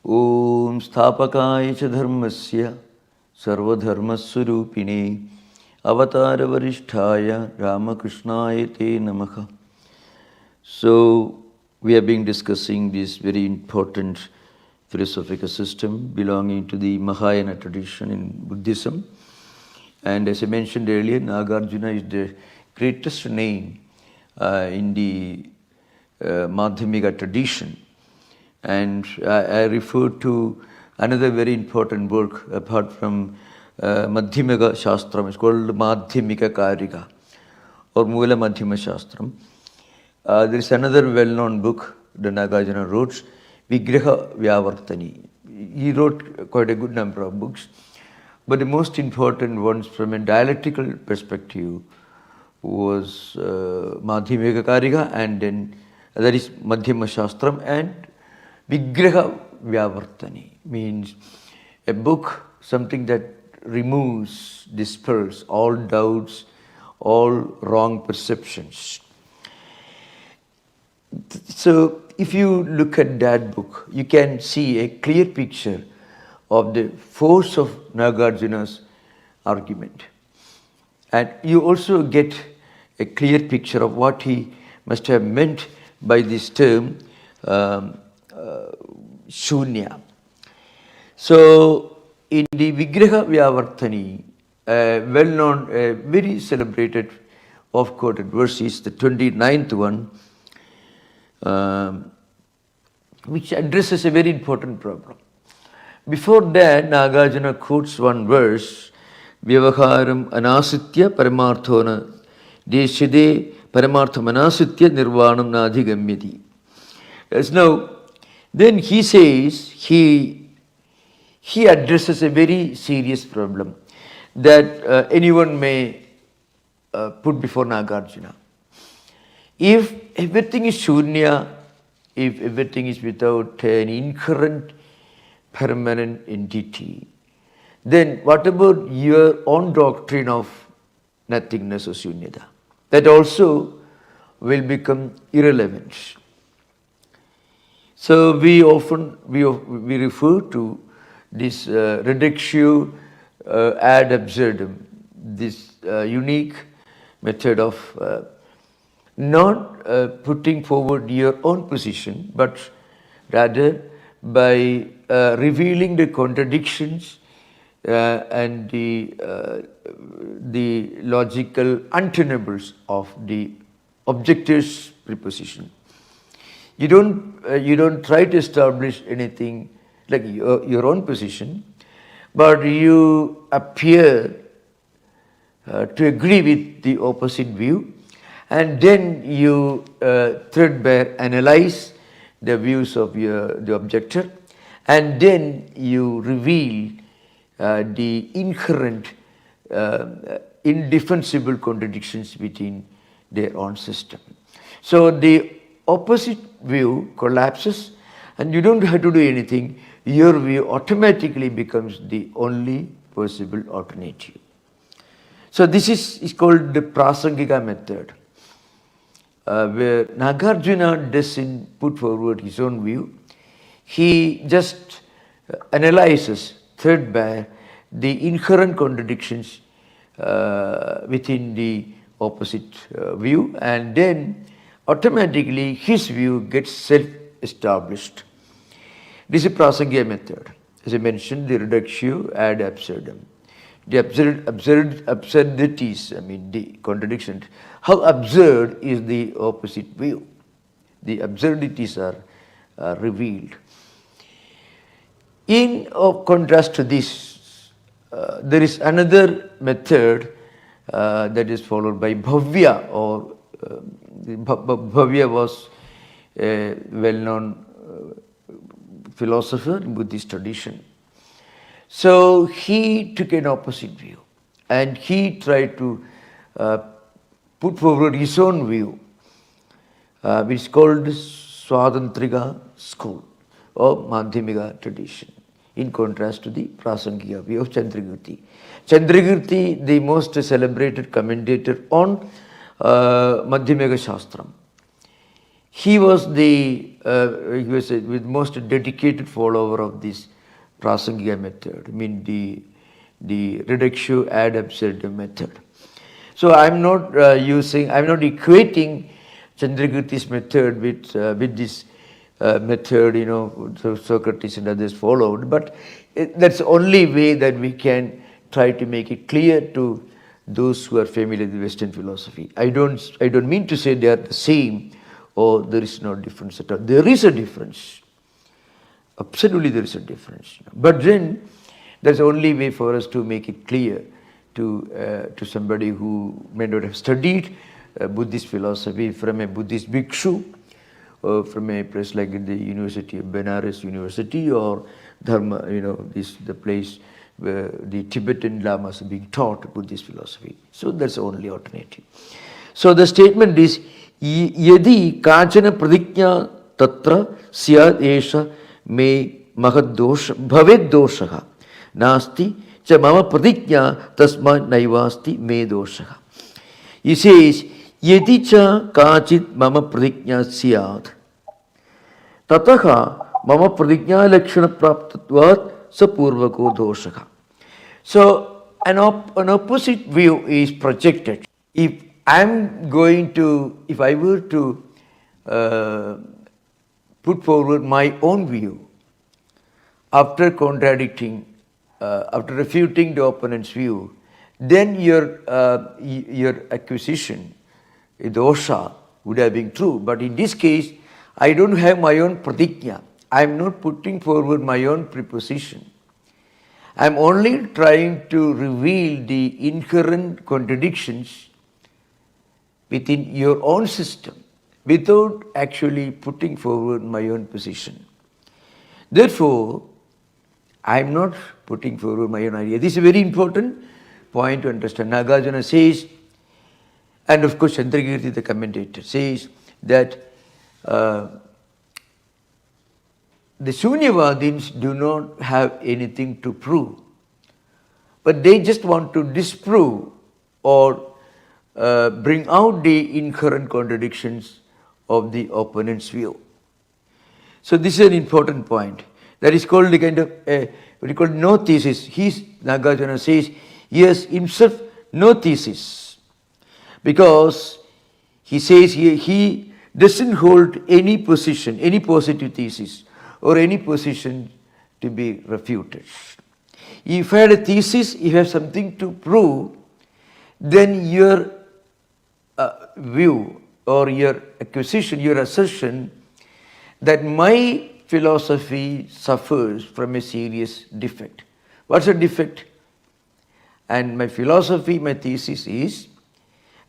Om Sthapakaya cha dharmasya sarvadharmaswarupine avatara varishtaya Ramakrishnaya te namaha. So we have been discussing this very important philosophical system belonging to the Mahayana tradition in Buddhism. And as I mentioned earlier, Nagarjuna is the greatest name in the Madhyamika tradition. And I refer to another very important work apart from Madhyamika Shastram. It's called Madhyamika Karika or Mula Madhyama Shastram. There is another well-known book the Nagarjuna wrote, Vigraha Vyavartani. He wrote quite a good number of books, but the most important ones from a dialectical perspective was Madhyamika Karika, and then that is Madhyama Shastram, and Vigraha Vyavartani means a book, something that removes, dispels all doubts, all wrong perceptions. So if you look at that book, you can see a clear picture of the force of Nagarjuna's argument. And you also get a clear picture of what he must have meant by this term, Shunya. So in the Vigraha Vyavartani, well-known, very celebrated, oft-quoted verse is the 29th one, which addresses a very important problem. Before that, Nagarjuna quotes one verse, Vyavaharam anasitya paramarthona deshide paramartham anasitya nirvanam nadhigamyati. Now, then he says, he addresses a very serious problem that anyone may put before Nagarjuna. If everything is Shunya, if everything is without an inherent permanent entity, then what about your own doctrine of nothingness or Shunyata? That also will become irrelevant. So we often we refer to this reductio ad absurdum, this unique method of not putting forward your own position, but rather by revealing the contradictions and the logical untenables of the objector's preposition. You don't try to establish anything like your own position, but you appear to agree with the opposite view, and then you threadbare analyze the views of the objector, and then you reveal the inherent indefensible contradictions between their own system. So the opposite view collapses and you don't have to do anything. Your view automatically becomes the only possible alternative. So this is called the Prasangika method, where Nagarjuna doesn't put forward his own view. He just analyzes threadbare the inherent contradictions within the opposite view, and then automatically his view gets self-established. This is Prasangika method. As I mentioned, the reductio ad absurdum. The absurdities, I mean the contradictions. How absurd is the opposite view? The absurdities are revealed. In contrast to this, there is another method that is followed by Bhavya, or Bhavya was a well-known philosopher in Buddhist tradition. So he took an opposite view and he tried to put forward his own view, which is called Swatantrika school or Madhyamika tradition, in contrast to the Prasangika view of Chandragirti. Chandragirti, the most celebrated commentator on Madhyamika Shastram, he was the he was with most dedicated follower of this Prasangika method, I mean the reductio ad absurdum method. So I'm not I'm not equating Chandragirti's method with this method, so Socrates and others followed, but that's the only way that we can try to make it clear to those who are familiar with Western philosophy. I don't mean to say they are the same or there is no difference at all. There is a difference. Absolutely there is a difference. But then that's the only way for us to make it clear to somebody who may not have studied Buddhist philosophy from a Buddhist bhikshu, or from a place like the University of Benares University, or Dharma, the place where the Tibetan Lamas are being taught Buddhist philosophy. So that's the only alternative. So the statement is, Yadi kachana pradikya tatra syad esha me mahadosha bhavet doshaha nasti cha mama pradikya tasma naivasti me doshaha. He says, Yadi cha kachit mama pradikya syad tataha mama pradikya lakshana praptatvat sapurvako doshaka. So an opposite view is projected. If I were to put forward my own view after after refuting the opponent's view, then your acquisition, dosha, would have been true. But in this case, I don't have my own pratikya. I am not putting forward my own preposition. I am only trying to reveal the inherent contradictions within your own system without actually putting forward my own position. Therefore, I am not putting forward my own idea. This is a very important point to understand. Nagarjuna says, and of course Chandragirti, the commentator, says that the Shunyavadins do not have anything to prove, but they just want to disprove or bring out the inherent contradictions of the opponent's view. So this is an important point. That is called the kind of what you call no thesis. Nagarjuna says he has himself no thesis, because he says he doesn't hold any position, any positive thesis or any position to be refuted. If I had a thesis, if you have something to prove, then your view or your acquisition, your assertion that my philosophy suffers from a serious defect. What's a defect? And my philosophy, my thesis is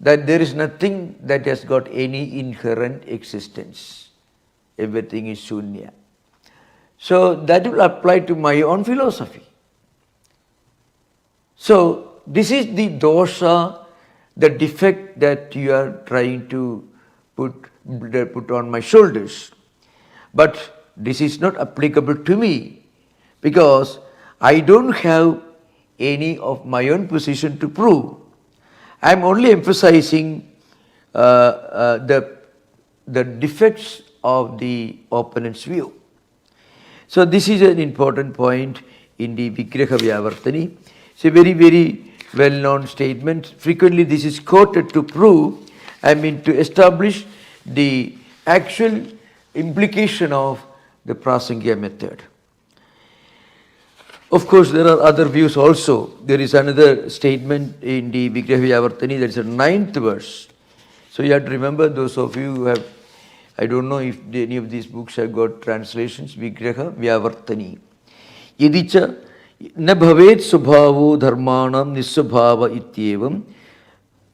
that there is nothing that has got any inherent existence. Everything is Shunya. So that will apply to my own philosophy. So this is the dosha, the defect that you are trying to put on my shoulders. But this is not applicable to me, because I don't have any of my own position to prove. I am only emphasizing the defects of the opponent's view. So this is an important point in the Vigraha Vyavartani. It's a very, very well-known statement. Frequently this is quoted to prove, to establish the actual implication of the Prasangika method. Of course, there are other views also. There is another statement in the Vigraha Vyavartani, that is the 9th verse. So you have to remember, those of you who have, I don't know if any of these books have got translations, Vigraha Vyavartani. Yadicha na bhavet subhavo dharmanam nisvabhava ityevam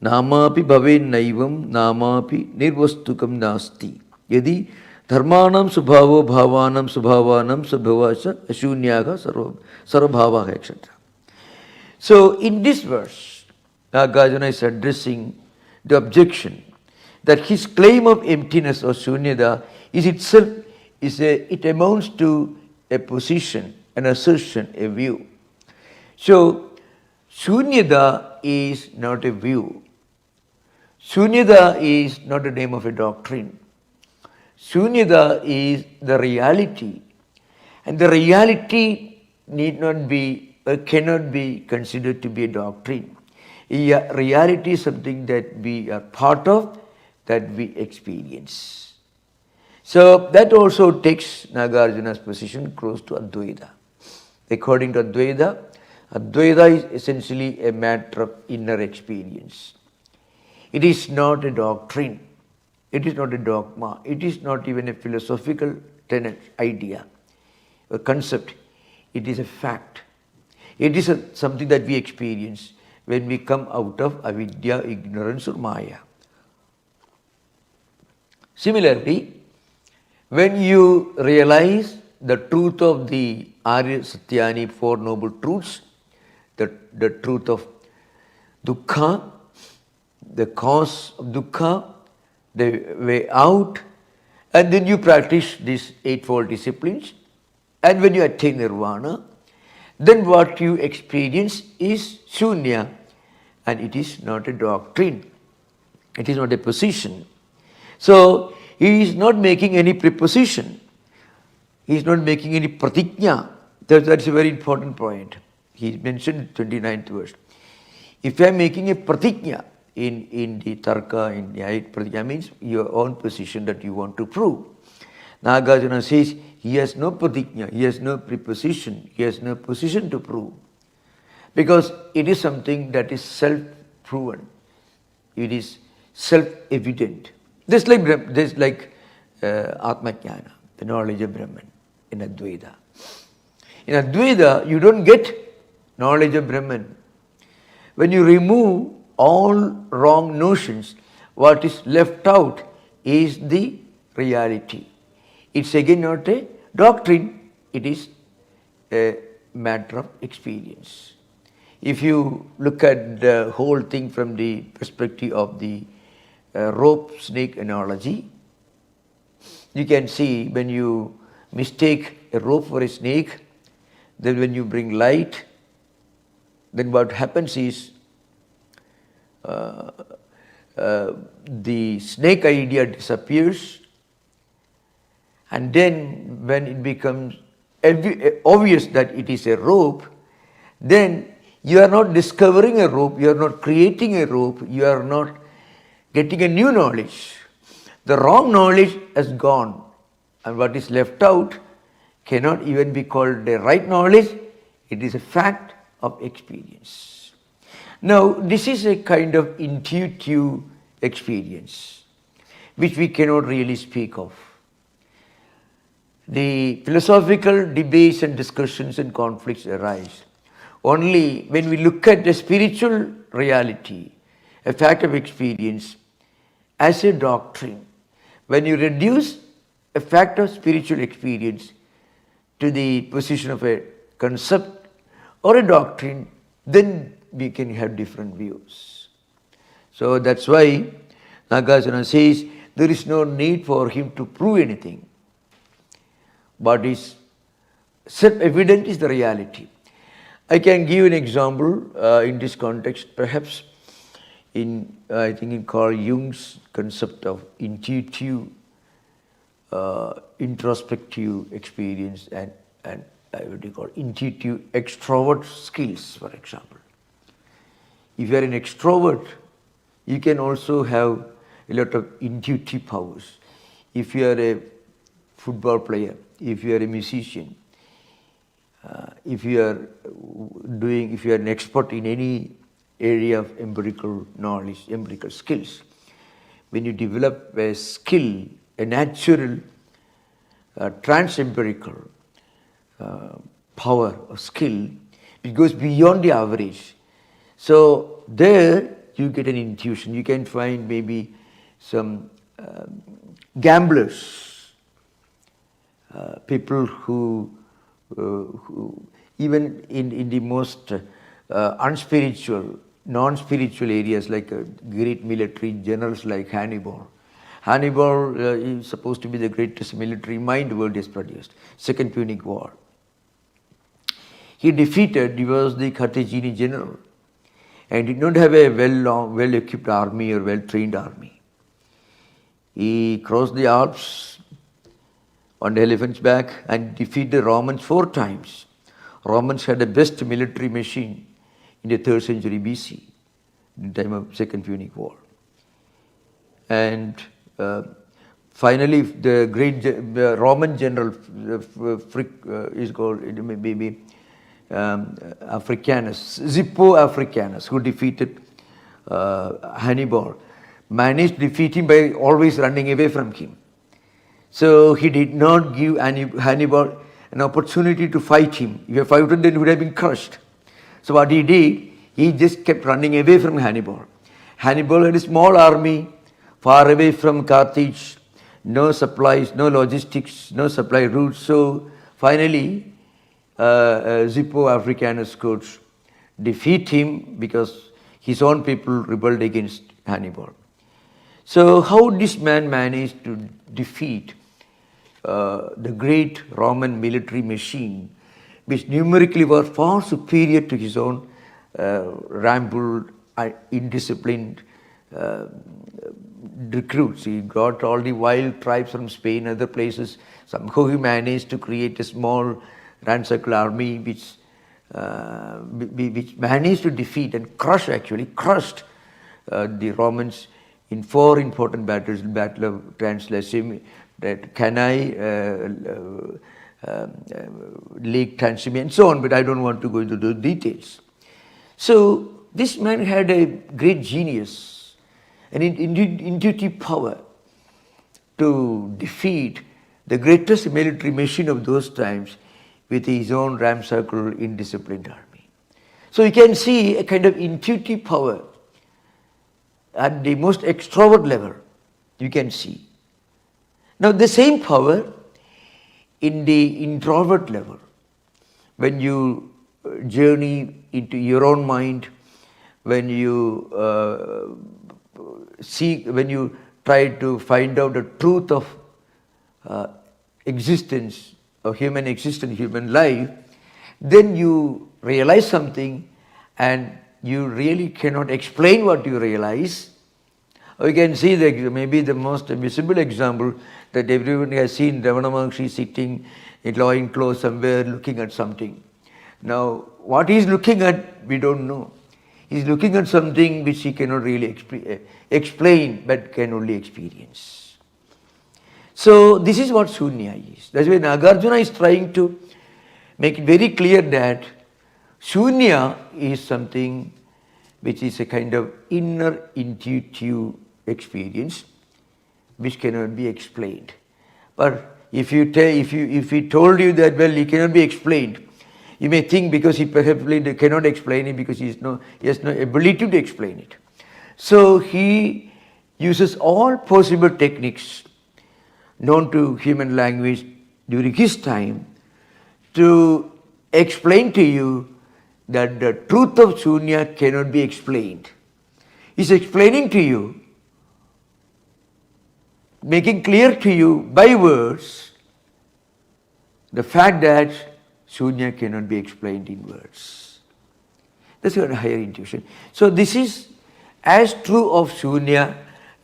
namapi bhavet naivam namapi nirvastukam nasti. Yadi dharmanam subhavo bhavanam subhavanam subhavasya ashunyaha sarvabhavaha, etc. So in this verse, Nagarjuna is addressing the objection that his claim of emptiness or shunyada is itself, it amounts to a position, an assertion, a view. So shunyada is not a view. Shunyada is not the name of a doctrine. Shunyavada is the reality, and the reality need not be or cannot be considered to be a doctrine. Reality is something that we are part of, that we experience. So that also takes Nagarjuna's position close to Advaita. According to Advaita, Advaita is essentially a matter of inner experience. It is not a doctrine. It is not a dogma. It is not even a philosophical tenet, idea, a concept. It is a fact. It is something that we experience when we come out of avidya, ignorance or maya. Similarly, when you realize the truth of the Arya Satyani, Four Noble Truths, the truth of dukkha, the cause of dukkha, the way out, and then you practice these eightfold disciplines, and when you attain nirvana, then what you experience is shunya, and it is not a doctrine, it is not a position. So he is not making any preposition, he is not making any pratigna. That's a very important point. He mentioned 29th verse. If I am making a pratigna in the tarka, in Nyayik, pratigna means your own position that you want to prove. Nagarjuna says he has no pratigna, he has no preposition, he has no position to prove. Because it is something that is self-proven. It is self-evident. Just like Atma-jnana, the knowledge of Brahman in Advaita. In Advaita, you don't get knowledge of Brahman. When you remove all wrong notions, what is left out is the reality. It's again not a doctrine, it is a matter of experience. If you look at the whole thing from the perspective of the rope-snake analogy, you can see when you mistake a rope for a snake, then when you bring light, then what happens is the snake idea disappears, and then when it becomes obvious that it is a rope, then you are not discovering a rope, you are not creating a rope, you are not getting a new knowledge. The wrong knowledge has gone, and what is left out cannot even be called the right knowledge, it is a fact of experience. Now, this is a kind of intuitive experience which we cannot really speak of. The philosophical debates and discussions and conflicts arise only when we look at the spiritual reality, a fact of experience, as a doctrine. When you reduce a fact of spiritual experience to the position of a concept or a doctrine, then we can have different views. So that's why Nagarjuna says there is no need for him to prove anything. What is self-evident is the reality. I can give an example in this context, perhaps I think in Carl Jung's concept of intuitive, introspective experience and what do you call intuitive extrovert skills, for example. If you are an extrovert, you can also have a lot of intuitive powers. If you are a football player, if you are a musician, if you are an expert in any area of empirical knowledge, empirical skills, when you develop a skill, a natural trans-empirical power or skill, it goes beyond the average. So there you get an intuition. You can find maybe some gamblers, people who even in the most unspiritual, non-spiritual areas like great military generals like Hannibal. Hannibal is supposed to be the greatest military mind the world has produced. Second Punic War. He was the Carthaginian general and did not have a well-equipped army or well-trained army. He crossed the Alps on the elephant's back and defeat the Romans 4 times. Romans had the best military machine in the 3rd century BC, in the time of Second Punic War. And finally, the great Roman general is called maybe Africanus, Zippo Africanus, who defeated Hannibal, managed to defeat him by always running away from him. So he did not give Hannibal an opportunity to fight him. If he fought, then he would have been crushed. So what he did, he just kept running away from Hannibal. Hannibal had a small army far away from Carthage, no supplies, no logistics, no supply routes. So finally, Zippo Africanus could defeat him because his own people rebelled against Hannibal. So how this man managed to defeat the great Roman military machine, which numerically was far superior to his own rambled, indisciplined recruits. He got all the wild tribes from Spain, other places. Somehow he managed to create a small ramshackle army which managed to defeat and crushed the Romans in 4 important battles: Battle of Translation, Cannae, Lake Transylvania, and so on, but I don't want to go into those details. So this man had a great genius, an intuitive power to defeat the greatest military machine of those times with his own ramshackle, indisciplined army. So you can see a kind of intuitive power at the most extrovert level, you can see. Now the same power in the introvert level, when you journey into your own mind, when you when you try to find out the truth of existence, of human existence, human life, then you realize something and you really cannot explain what you realize. We can see that maybe the most visible example that everyone has seen, Ramana Maharshi sitting in loin clothes somewhere looking at something. Now, what he is looking at, we don't know. He is looking at something which he cannot really explain, but can only experience. So, this is what Shunya is. That's why Nagarjuna is trying to make it very clear that Shunya is something which is a kind of inner intuitive experience which cannot be explained. But if he told you that, well, it cannot be explained, you may think because he perhaps cannot explain it because he has no ability to explain it. So he uses all possible techniques known to human language during his time to explain to you that the truth of Shunya cannot be explained. He's explaining to you, making clear to you by words the fact that Shunya cannot be explained in words. That's a higher intuition. So this is as true of Shunya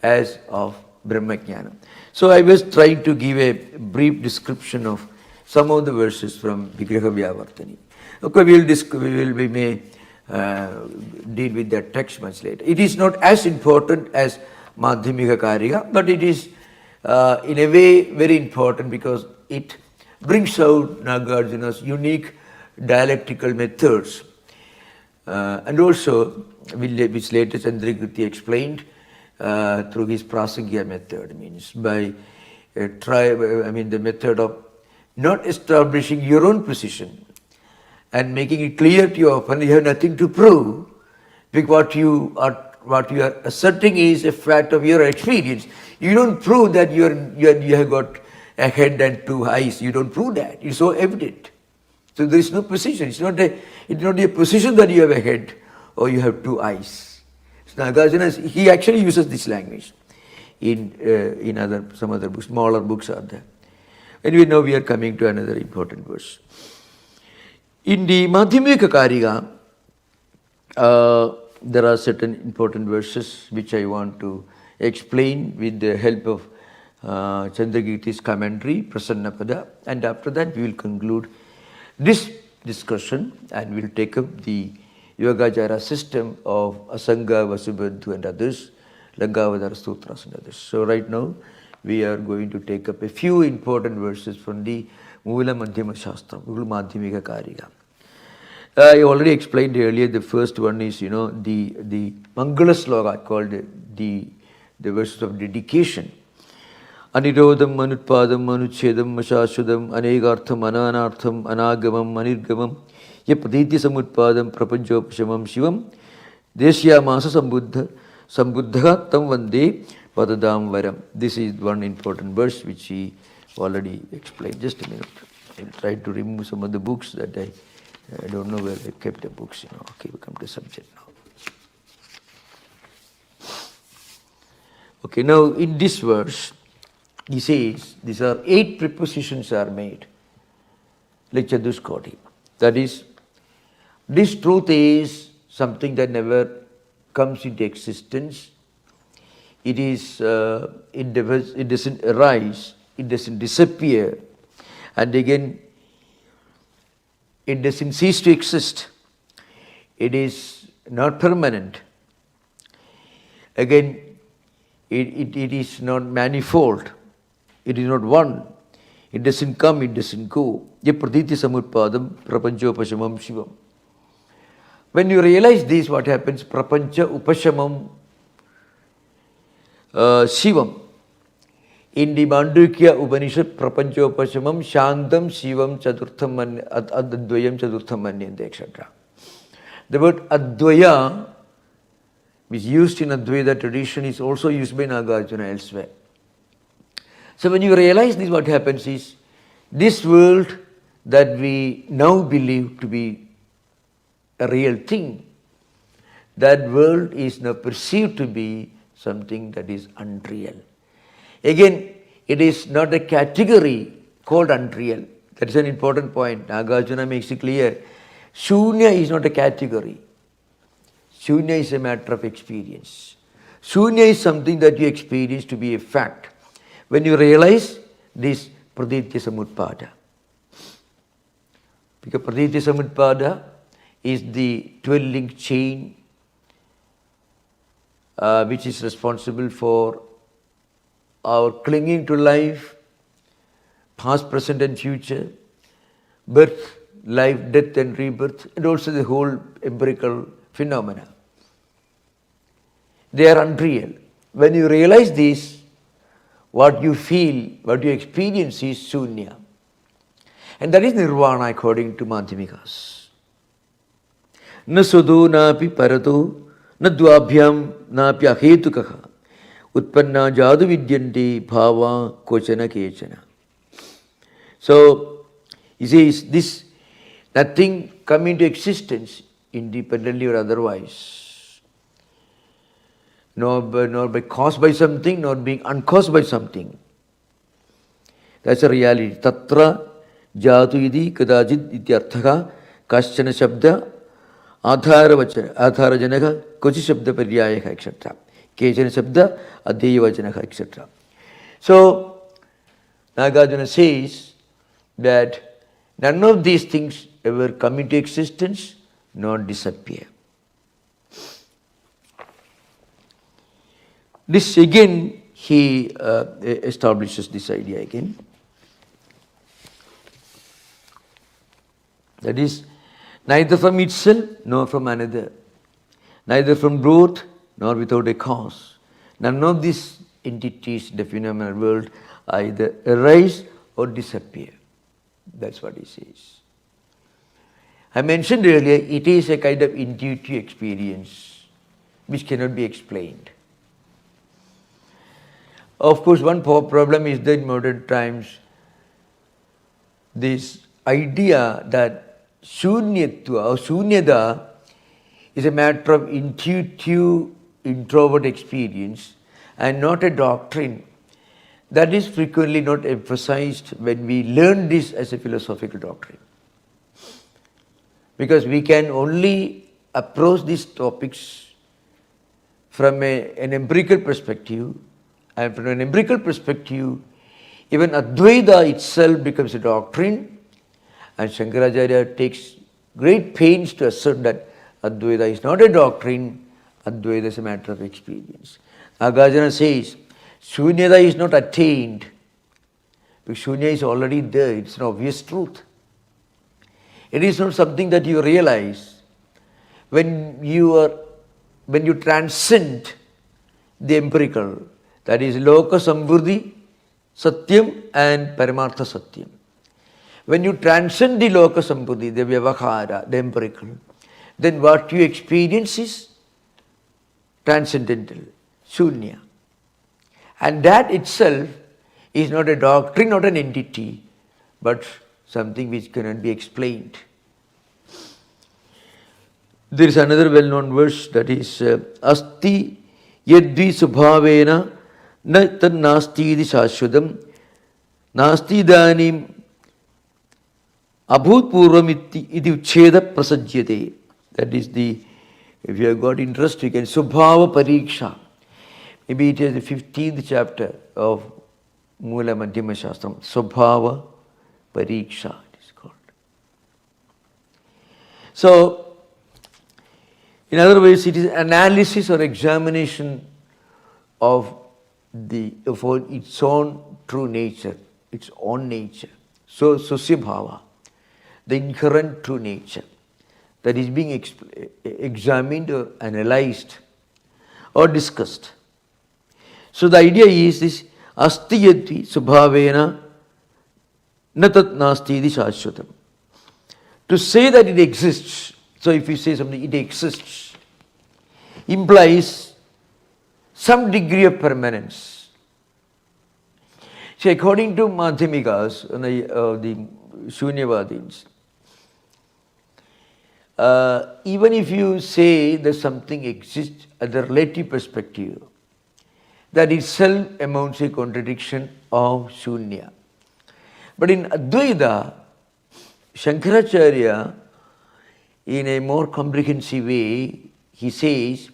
as of Brahmajnana. So I was trying to give a brief description of some of the verses from Vigraha Vyavartani. Okay, we may deal with that text much later. It is not as important as Madhyamika Karika, but it is in a way very important because it brings out Nagarjuna's unique dialectical methods. And also, which later Chandrakirti explained through his Prasangika method, means by the method of not establishing your own position and making it clear to you often you have nothing to prove, because what you are asserting is a fact of your experience. You don't prove that you have got a head and 2 eyes. You don't prove that. It's so evident. So there is no position. It's not a position that you have a head or you have 2 eyes. So Nagarjuna, he actually uses this language in some other books. Smaller books are there. Anyway, now we are coming to another important verse. In the Madhyamika Karika, there are certain important verses which I want to explain with the help of Chandragirti's commentary, Prasannapada, and after that we will conclude this discussion and we will take up the Yogacara system of Asanga, Vasubandhu and others, Langavadara Sutras and others. So right now we are going to take up a few important verses from the Mula Madhyama Shastra, Mula Madhyamika Karika. I already explained earlier, the first one is, the Mangala Sloka called the verses of dedication. Anirodham, Manutpadam, Manuchedam, Mashashudam, Anegartham, Ananartham, Anagamam, Manirgamam, Yapaditi Samutpadam, Prapanjopashamam Shivam, Deshya Masa Sambuddha Tam Vande Padadam Varam. This is one important verse which he already explained. Just a minute. I will try to remove some of the books that I don't know where I kept the books, Okay, we come to subject now. Okay, now in this verse, he says, these are 8 prepositions are made, like Chaduskoti. That is, this truth is something that never comes into existence. It is, it doesn't arise, it doesn't disappear, and again, it doesn't cease to exist. It is not permanent. Again, it is not manifold. It is not one. It doesn't come, it doesn't go. Yapraditi samutpadam prapancha upashamam shivam. When you realize this, what happens? Prapancha upashamam shivam. In the Mandukya Upanishad, prapancha upashamam shantam shivam chaturtham advayam chaturtham manyante, etc. The word advaya, which is used in Advaita tradition, is also used by Nagarjuna elsewhere. So when you realize this, what happens is, this world that we now believe to be a real thing, that world is now perceived to be something that is unreal. Again, it is not a category called unreal. That is an important point. Nagarjuna makes it clear. Shunya is not a category. Shunya is a matter of experience. Shunya is something that you experience to be a fact. When you realize this Praditya Samutpada. Because Praditya Samutpada is the 12-link chain which is responsible for our clinging to life, past, present and future, birth, life, death and rebirth, and also the whole empirical phenomena. They are unreal. When you realize this, what you feel, what you experience is Shunya. And that is Nirvana according to Madhyamikas. Na sudho napi parato, na dvabhyam napi ahetukaha, utpanna jadu vidyanti bhava kochana kechana. So, he says this, nothing come into existence independently or otherwise. Nor by caused by something, nor being uncaused by something. That's a reality. Tatra jatu idi kadajit ityarthaka kaschana shabda adhara janaka kochi shabda paryayaka, etc. Kechana shabda adheya vajanaka, etc. So, Nagarjuna says that none of these things ever come into existence nor disappear. This again, he establishes this idea again. That is, neither from itself nor from another, neither from growth nor without a cause. None of these entities in the phenomenal world either arise or disappear. That's what he says. I mentioned earlier, it is a kind of intuitive experience which cannot be explained. Of course, one problem is that in modern times, this idea that Shunyatva or Shunyada is a matter of intuitive introvert experience and not a doctrine. That is frequently not emphasized when we learn this as a philosophical doctrine. Because we can only approach these topics from an empirical perspective And from an empirical perspective, even Advaita itself becomes a doctrine, and Shankaracharya takes great pains to assert that Advaita is not a doctrine, Advaita is a matter of experience. Nagarjuna says, Shunyavada is not attained, because Shunya is already there, it's an obvious truth. It is not something that you realize when you transcend the empirical, that is Loka Samvruddhi, Satyam and Paramartha Satyam. When you transcend the Loka Samvruddhi, the Vyavahara, the empirical, then what you experience is transcendental, Shunya. And that itself is not a doctrine, not an entity, but something which cannot be explained. There is another well-known verse that is Asti yadvi subhavena na tad nasti iti shashwadam nasti idanim abhut purvam iti uchcheda prasajyate. That is the, if you have got interest, you can Subhava Pariksha. Maybe it is the 15th chapter of Mula Madhyama Shastram. Subhava Pariksha it is called. So, in other words, it is analysis or examination of its own true nature, its own nature. So, Susyabhava, the inherent true nature, that is being examined or analyzed or discussed. So the idea is this asti yadvi subhavena na tat nasti iti shashwatam. To say that it exists, so if you say something, it exists, implies some degree of permanence. See, according to Madhyamikas, the Shunyavadins, even if you say that something exists at the relative perspective, that itself amounts to a contradiction of Shunya. But in Advaita, Shankaracharya, in a more comprehensive way, he says,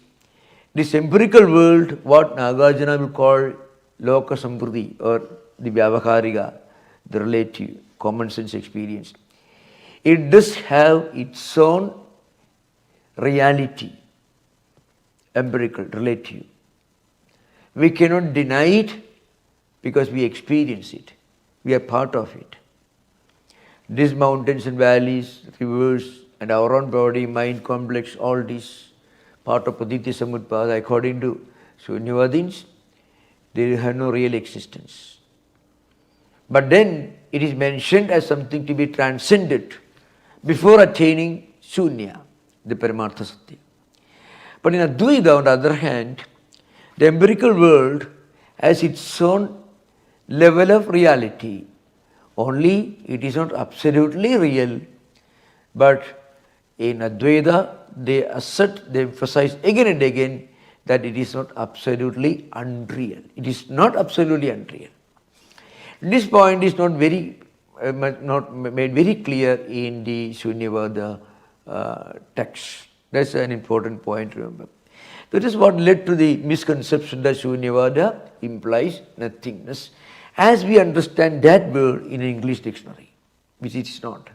this empirical world, what Nagarjuna will call Loka Samvruddhi or the Vyavaharika, the relative, common sense experience, it does have its own reality, empirical, relative. We cannot deny it because we experience it. We are part of it. These mountains and valleys, rivers, and our own body, mind complex, all this part of Paditya Samutpada, according to Shunyavadins, they have no real existence. But then it is mentioned as something to be transcended before attaining Shunya, the Paramartha Satya. But in Advaita, on the other hand, the empirical world has its own level of reality. Only it is not absolutely real, but in Advaita, they assert, they emphasize again and again that it is not absolutely unreal. It is not absolutely unreal. This point is not made very clear in the Shunyavada text. That's an important point to remember. That is what led to the misconception that Shunyavada implies nothingness, as we understand that word in an English dictionary, which it is not.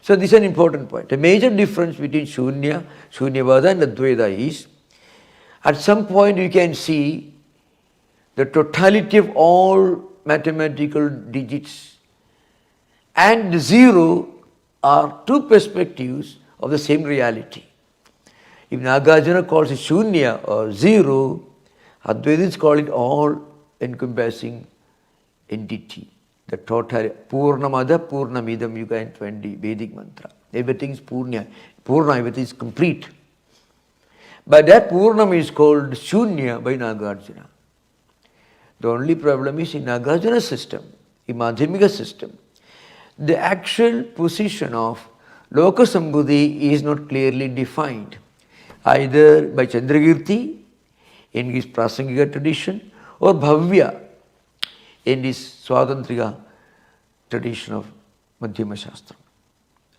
So this is an important point. A major difference between Shunyavada and Advaita is, at some point you can see the totality of all mathematical digits and the zero are two perspectives of the same reality. If Nagarjuna calls it Shunya or zero, Advaitins call it all-encompassing entity. The total, Purnamada, Purnamidam, you can find the Vedic mantra. Everything is Purna, everything is complete. But that Purnam is called Shunya by Nagarjuna. The only problem is in Nagarjuna's system, in Madhyamika system, the actual position of Loka Samvruddhi is not clearly defined, either by Chandrakirti in his Prasangika tradition or Bhavya in his Swatantrika tradition of Madhyama Shastra.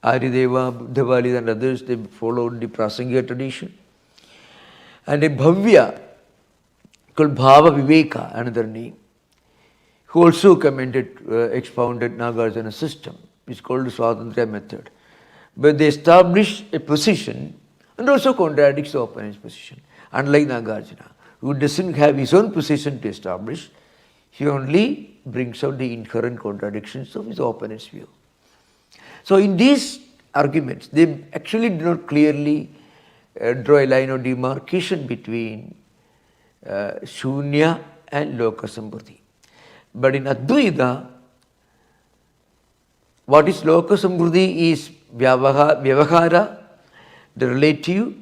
Arideva, Buddhavali and others, they followed the Prasangika tradition. And in Bhavya, called Bhava Viveka, another name, who also expounded Nagarjuna's system. It's called the Swatantriya method. But they establish a position and also contradicts the opponent's position. Unlike Nagarjuna, who doesn't have his own position to establish, he only brings out the inherent contradictions of his opponent's view. So in these arguments, they actually do not clearly draw a line of demarcation between Shunya and Loka Sambuddhi. But in Advaita, what is Loka Sambuddhi is Vyavahara, the relative.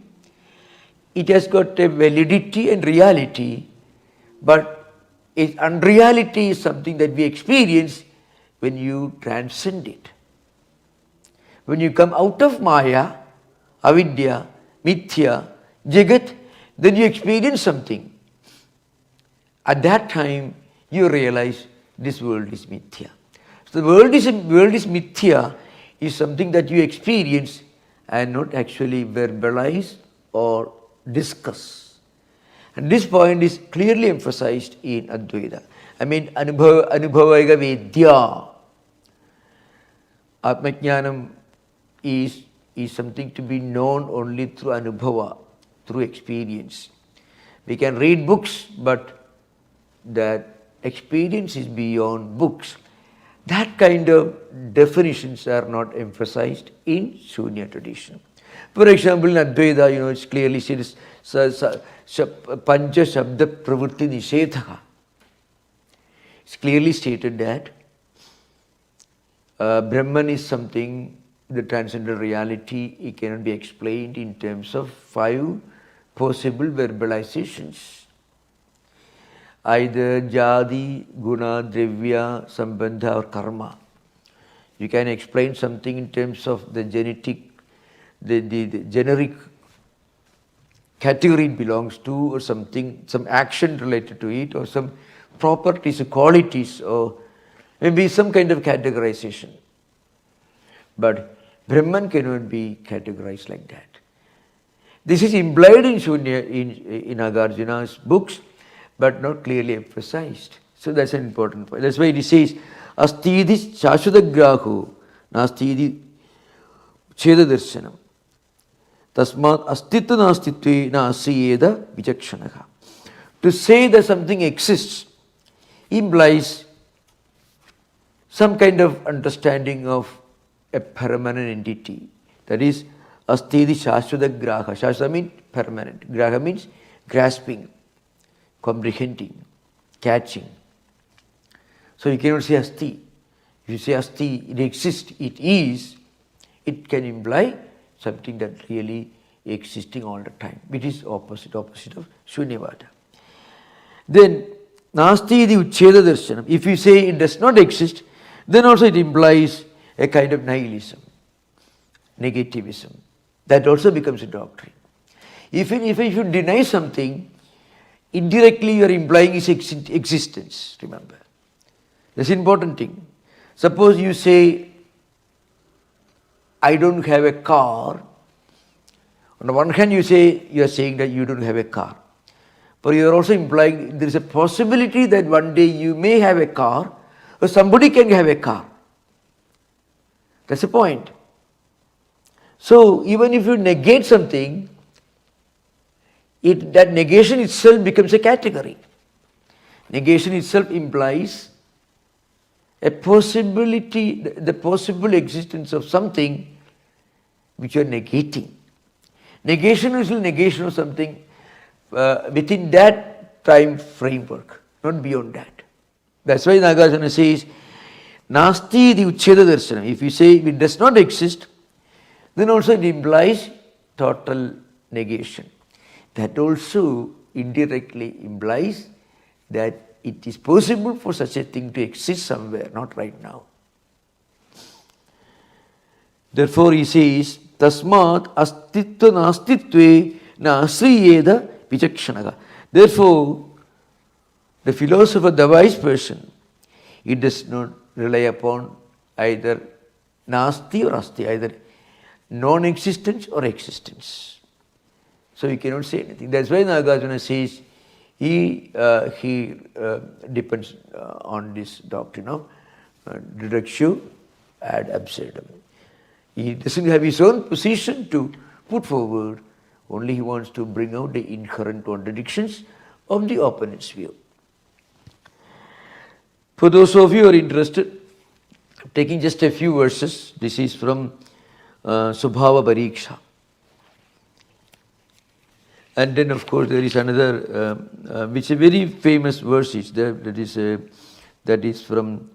It has got a validity and reality, but unreality is something that we experience when you transcend it. When you come out of Maya, Avidya, Mithya, Jagat, then you experience something. At that time, you realize this world is Mithya. So the world is Mithya is something that you experience and not actually verbalize or discuss. And this point is clearly emphasized in Advaita. I mean, Anubhavaga Vedya. Atmajnanam is something to be known only through Anubhava, through experience. We can read books, but that experience is beyond books. That kind of definitions are not emphasized in Shunya tradition. For example, in Advaita, it's clearly said, Pancha Shabda Pravritti Nishedha. It's clearly stated that Brahman is something, the transcendental reality, it cannot be explained in terms of 5 possible verbalizations. Either Jadi, Guna, Drivya, Sambandha or Karma. You can explain something in terms of the genetic, the generic category it belongs to, or something, some action related to it, or some properties or qualities, or maybe some kind of categorization. But Brahman cannot be categorized like that. This is implied in Shunya, in Nagarjuna's books, but not clearly emphasized. So that's an important point. That's why it says, Astidhi Shashvadagraho, Nastidhi Cheda Darshanam. Tasmat Astitva Nastitve Nasiyeda Vichakshanaha. To say that something exists implies some kind of understanding of a permanent entity. That is, Astidhi Shashvadagraha. Shashvada means permanent. Graha means grasping, comprehending, catching. So you cannot say Asti. If you say Asti, it exists, it is, it can imply something that really existing all the time, which is opposite of Shunyavada. Then, Nasti the Ucheda Darshanam. If you say it does not exist, then also it implies a kind of nihilism, negativism. That also becomes a doctrine. If you deny something, indirectly you are implying its existence, remember. That's an important thing. Suppose you say, I don't have a car. On the one hand, you are saying that you don't have a car. But you are also implying there is a possibility that one day you may have a car, or somebody can have a car. That's the point. So even if you negate something, that negation itself becomes a category. Negation itself implies a possibility, the possible existence of something which you are negating. Negation is negation of something within that time framework, not beyond that. That's why Nagarjuna says, Nasti the Ucheda Darshanam. If you say it does not exist, then also it implies total negation. That also indirectly implies that it is possible for such a thing to exist somewhere, not right now. Therefore he says, Tasmat astitva nastitve nasriyeda vichakshanaga. Therefore, the philosopher, the wise person, he does not rely upon either nasti or asti, either non-existence or existence. So you cannot say anything. That's why Nagarjuna says, he depends on this doctrine of reductio ad absurdum. He doesn't have his own position to put forward, only he wants to bring out the inherent contradictions of the opponent's view. For those of you who are interested, taking just a few verses, this is from Subhava Pariksha. And then of course there is another, which is a very famous verse is there, that is from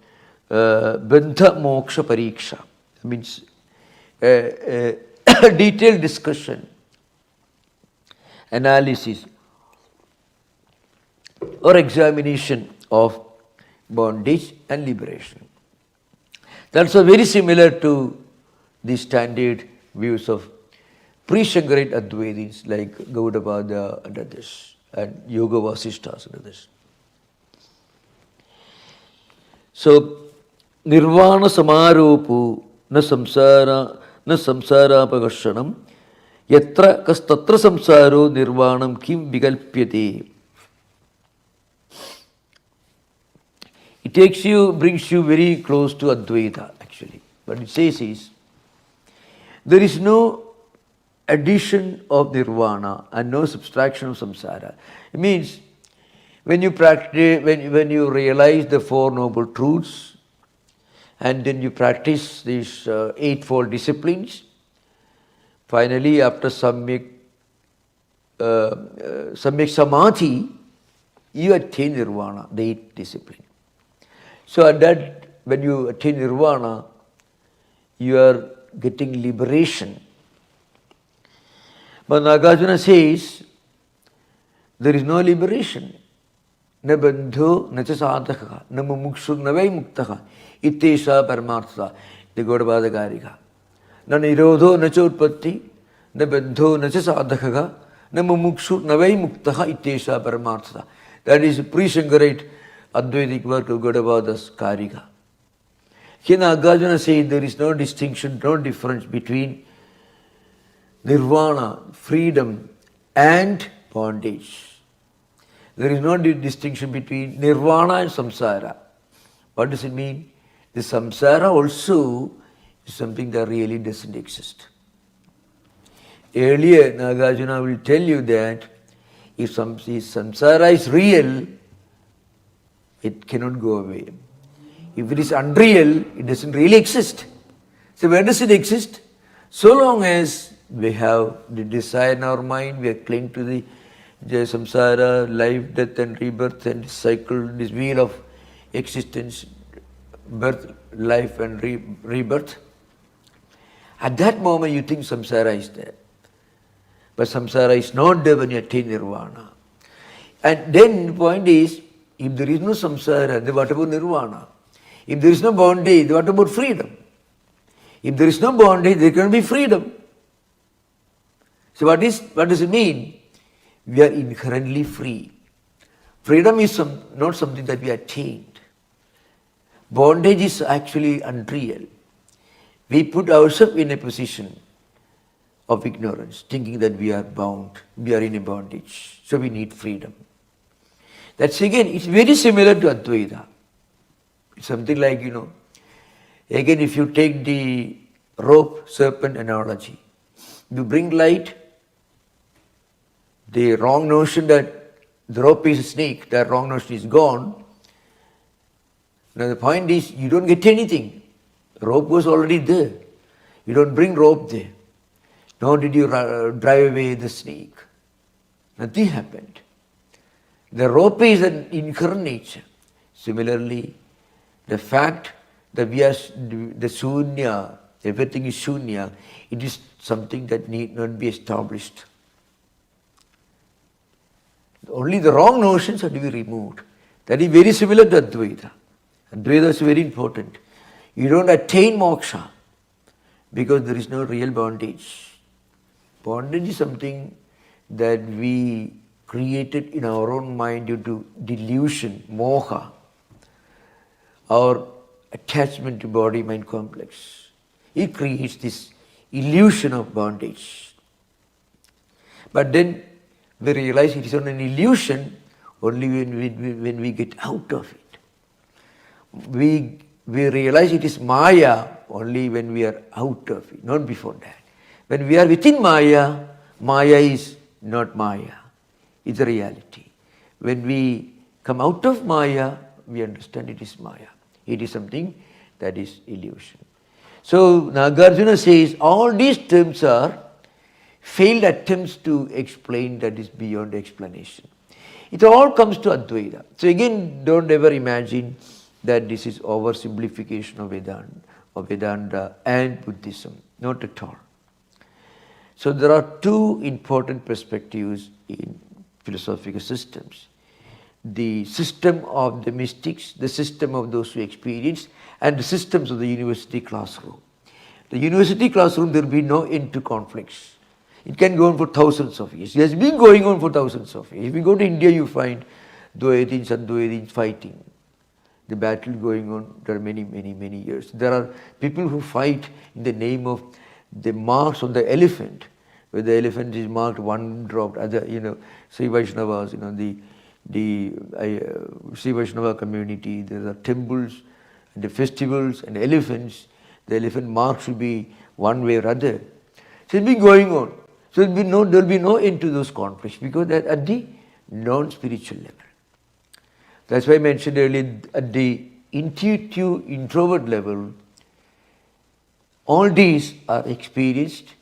Bandha Moksha Pariksha. Means a detailed discussion, analysis or examination of bondage and liberation. That's very similar to the standard views of pre-Shankarite Advaitis like Gaudapada and others, and Yoga Vasishtas and others. So, Nirvana Samaropu na samsara pagashanam yatra kastatra samsaro nirvanam kim vigalpyate. It brings you very close to Advaita actually. What it says is, there is no addition of nirvana and no subtraction of samsara. It means when you practice, when you realize the Four Noble Truths and then you practice these eightfold disciplines, finally after samyak samadhi, you attain nirvana, the eighth discipline. So at that, when you attain nirvana, you are getting liberation. But Nagarjuna says, there is no liberation. Na bandho, na cha sadhaka, na mumukshur, na vai muktaha, ittesha paramartha, the Gaudapada Karika. Na nirodho, na cha utpatti, na bandho, na cha sadhaka, na mumukshur, na vai muktaha, ittesha paramartha. That is pre-Shankarite Advaitic work of Gaudapada's Karika. Here Nagarjuna says there is no distinction, no difference between nirvana, freedom and bondage. There is no distinction between nirvana and samsara. What does it mean? The samsara also is something that really doesn't exist. Earlier, Nagarjuna will tell you that if samsara is real, it cannot go away. If it is unreal, it doesn't really exist. So where does it exist? So long as we have the desire in our mind, we are clinging to the samsara, life, death and rebirth and this cycle, this wheel of existence, birth, life and rebirth. At that moment you think samsara is there. But samsara is not there when you attain nirvana. And then the point is, if there is no samsara, then what about nirvana? If there is no bondage, then what about freedom? If there is no bondage, there can be freedom. So what does it mean? We are inherently free. Freedom is not something that we attained. Bondage is actually unreal. We put ourselves in a position of ignorance, thinking that we are bound, we are in a bondage, so we need freedom. That's again, it's very similar to Advaita. It's something like, again if you take the rope serpent analogy, you bring light, the wrong notion that the rope is a snake, that wrong notion is gone. Now the point is, you don't get anything. Rope was already there. You don't bring rope there. Nor did you drive away the snake. Nothing happened. The rope is an inherent nature. Similarly, the fact that we are the Shunya, everything is Shunya, it is something that need not be established. Only the wrong notions are to be removed. That is very similar to Advaita. Advaita is very important. You don't attain moksha because there is no real bondage. Bondage is something that we created in our own mind due to delusion, moha, our attachment to body-mind complex. It creates this illusion of bondage. But then we realize it is not an illusion, only when we get out of it. We realize it is Maya only when we are out of it, not before that. When we are within Maya, Maya is not Maya, it's a reality. When we come out of Maya, we understand it is Maya. It is something that is illusion. So Nagarjuna says all these terms are failed attempts to explain that is beyond explanation. It all comes to Advaita. So again, don't ever imagine that this is oversimplification of Vedanta and Buddhism. Not at all. So there are two important perspectives in philosophical systems. The system of the mystics, the system of those who experience, and the systems of the university classroom. The university classroom, there will be no end to conflicts. It can go on for thousands of years. It has been going on for thousands of years. If you go to India, you find Dvaitins and Dvaitins fighting. The battle going on, there are many years. There are people who fight in the name of the marks on the elephant, where the elephant is marked one drop, other, Sri Vaishnavas, the Sri Vaishnava community, there are temples, and the festivals and elephants. The elephant mark should be one way or other. So it will be going on. So there will be no end to those conflicts because they're at the non-spiritual level. That's why I mentioned earlier, at the intuitive introvert level, all these are experienced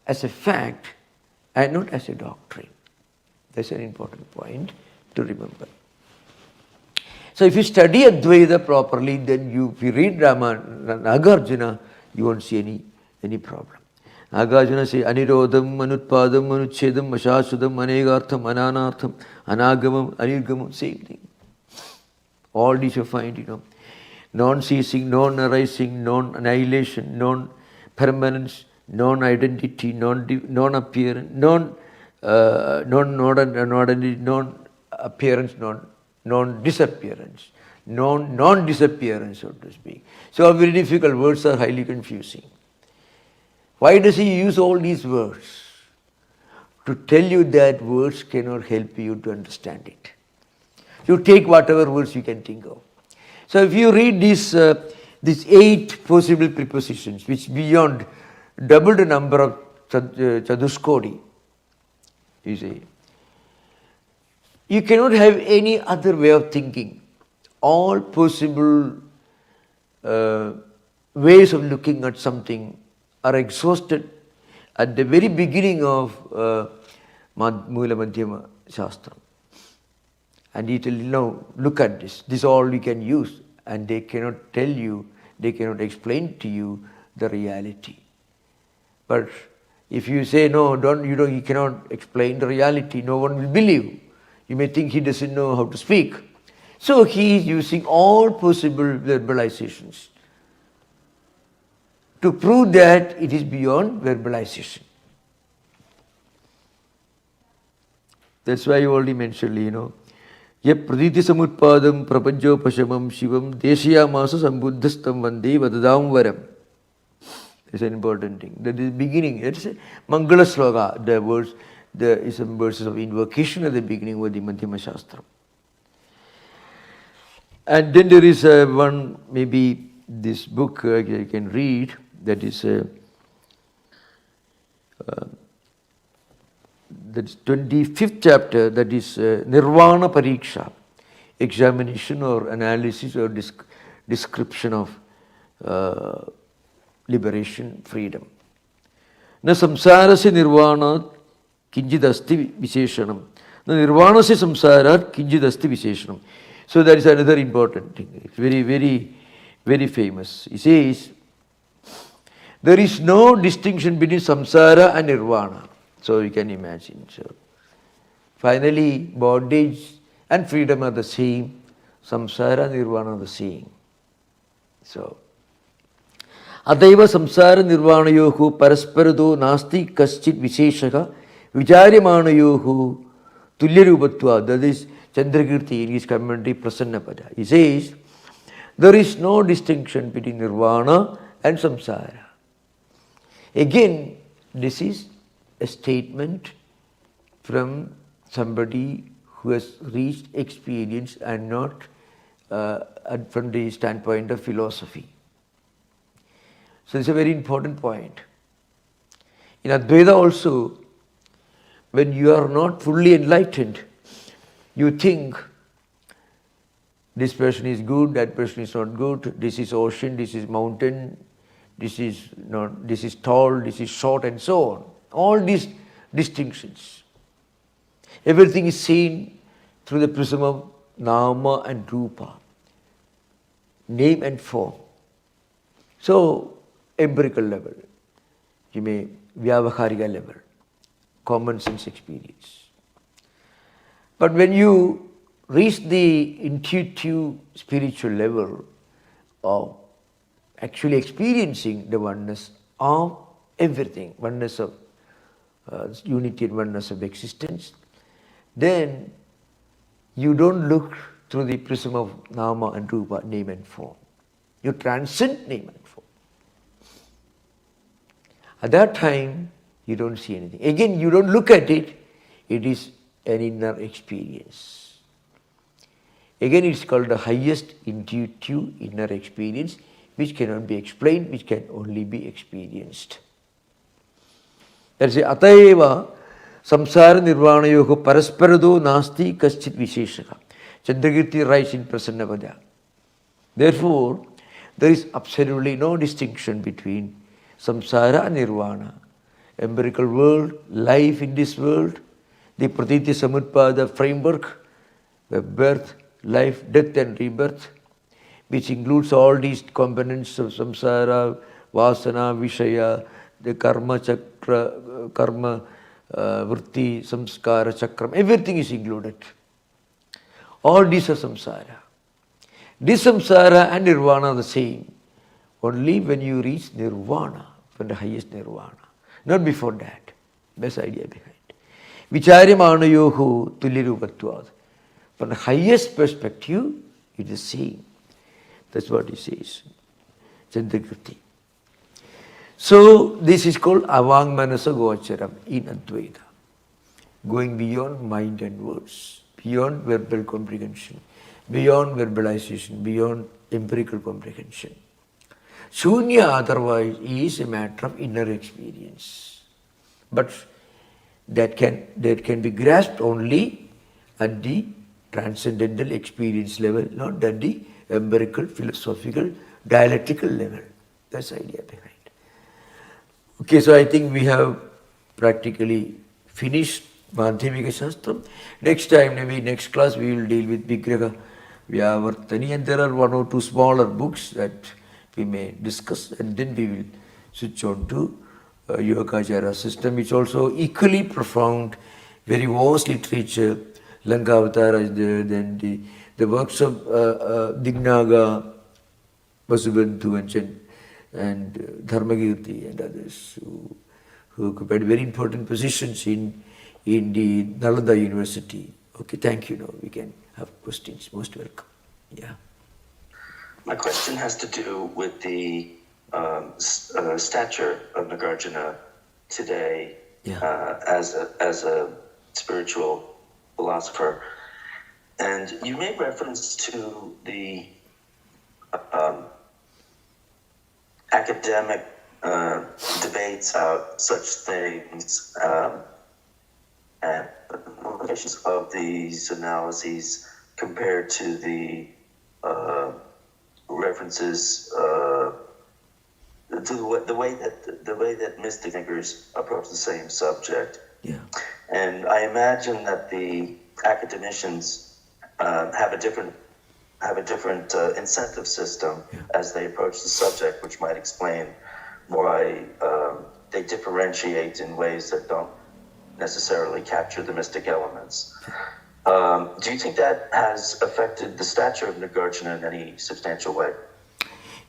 as a fact and not as a doctrine. That's an important point to remember. So if you study Advaita properly, then if you read Nagarjuna, you won't see any problem. Nagarjuna says, Anirodham, Anutpadam, Anuchedam, Ashashudam, Anegartham, Ananartham, Anagamam, Anirgamam, same thing. All these you find, non-ceasing, non-arising, non-annihilation, non-permanence, non-identity, non-appearance, non-appearance, non-disappearance, non-disappearance, so to speak. So all very difficult words are highly confusing. Why does he use all these words? To tell you that words cannot help you to understand it. You take whatever words you can think of. So if you read these 8 possible prepositions, which beyond double the number of Chaduskodi, you see, you cannot have any other way of thinking. All possible ways of looking at something are exhausted at the very beginning of Mula Madhyama Shastra. And he tells you, look at this. This is all you can use. And they cannot tell you, they cannot explain to you the reality. But if you say, no, you cannot explain the reality, no one will believe. You may think he doesn't know how to speak. So he is using all possible verbalizations to prove that it is beyond verbalization. That's why you already mentioned, Yep praditi samutpadam prapanjo pashamam shivam deshiyamasa sambuddhastam vande vadadam varam. It's an important thing. That is beginning. It's a Mangala Sloka. The words, there is some verses of invocation at the beginning of the Madhyama Shastra. And then there is one, maybe this book I can read, that is that's 25th chapter, that is Nirvana Pariksha, examination or analysis or description of liberation, freedom. Na samsarasya nirvana kinjidasti visheshanam. Na nirvanasya samsarat kinjidasti visheshanam. So that is another important thing. It's very famous. He says, there is no distinction between samsara and nirvana. So you can imagine. So finally, bondage and freedom are the same. Samsara and nirvana are the same. So, Adaiva samsara nirvanayohu parasparado nasti kaschit visheshaka vicharyamanayohu tulyarupatva. That is Chandrakirti in his commentary Prasannapada. He says, there is no distinction between nirvana and samsara. Again, this is a statement from somebody who has reached experience and not from the standpoint of philosophy. So it's a very important point. In Advaita also, when you are not fully enlightened, you think this person is good, that person is not good, this is ocean, this is mountain, this is tall, this is short, and so on. All these distinctions. Everything is seen through the prism of nama and rupa, name and form. So, empirical level, you may vyavaharika level, common sense experience. But when you reach the intuitive spiritual level of actually experiencing the oneness of everything, oneness of unity and oneness of existence, then you don't look through the prism of nama and rupa, name and form. You transcend name and form. At that time, you don't see anything. Again, you don't look at it, it is an inner experience. Again, it's called the highest intuitive inner experience, which cannot be explained, which can only be experienced. That's it. Atayeva samsara nirvanayoho parasparado nasti kaschit visheshaka. Chandrakirti writes in Prasannavada. Therefore, there is absolutely no distinction between samsara and nirvana. Empirical world, life in this world, the pratitya samutpada framework, the birth, life, death and rebirth, which includes all these components of samsara, vasana, vishaya, the karma chakra, karma, vritti, samskara, chakram, everything is included. All these are samsara. This samsara and nirvana are the same. Only when you reach nirvana, from the highest nirvana. Not before that. Best idea behind. Vicharyamanayohu tullirupatvad. From the highest perspective, it is seen. That's what he says. Chandrakirti. So, this is called avangmanasa gocharam in Advaita. Going beyond mind and words, beyond verbal comprehension, beyond verbalization, beyond empirical comprehension. Shunya otherwise is a matter of inner experience. But that can be grasped only at the transcendental experience level, not at the empirical, philosophical, dialectical level. That's the idea behind. Okay, so I think we have practically finished Madhyamika Shastram. Next time, maybe next class, we will deal with Vigraha Vyavartani, and there are one or two smaller books that we may discuss, and then we will switch on to Yogacara system, which also equally profound, very vast literature. Lankavatara is there, then the works of Dignaga, Vasubandhu and Dharmakirti and others who occupied very important positions in the Nalanda University. Okay, thank you. Now we can have questions. Most welcome. Yeah. My question has to do with the stature of Nagarjuna today as a spiritual philosopher. And you made reference to the academic debates about such things and the implications of these analyses compared to the references to the way that mystic thinkers approach the same subject. Yeah. And I imagine that the academicians have a different incentive system as they approach the subject, which might explain why they differentiate in ways that don't necessarily capture the mystic elements. Do you think that has affected the stature of Nagarjuna in any substantial way?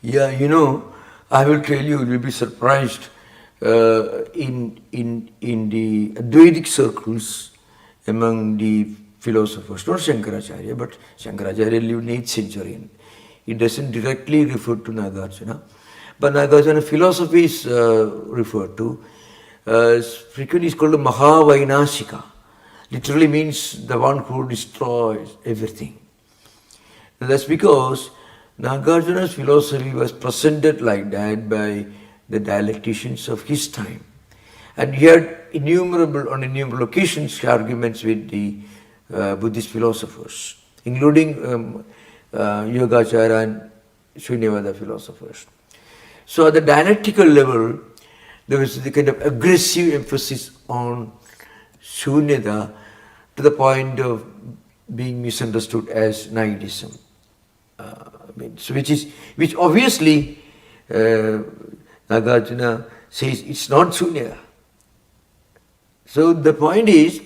Yeah, I will tell you, you will be surprised. In the Advaitic circles, among the philosophers, not Shankaracharya, but Shankaracharya lived in 8th century. It doesn't directly refer to Nagarjuna, but Nagarjuna philosophy is referred to. Frequently is called Mahavainashika, Literally means the one who destroys everything. And that's because Nagarjuna's philosophy was presented like that by the dialecticians of his time. And he had on innumerable occasions arguments with the Buddhist philosophers, including Yogacara and Shunyavada philosophers. So at the dialectical level, there was the kind of aggressive emphasis on Shunyata to the point of being misunderstood as nihilism. Which obviously Nagarjuna says it's not Shunya. So the point is,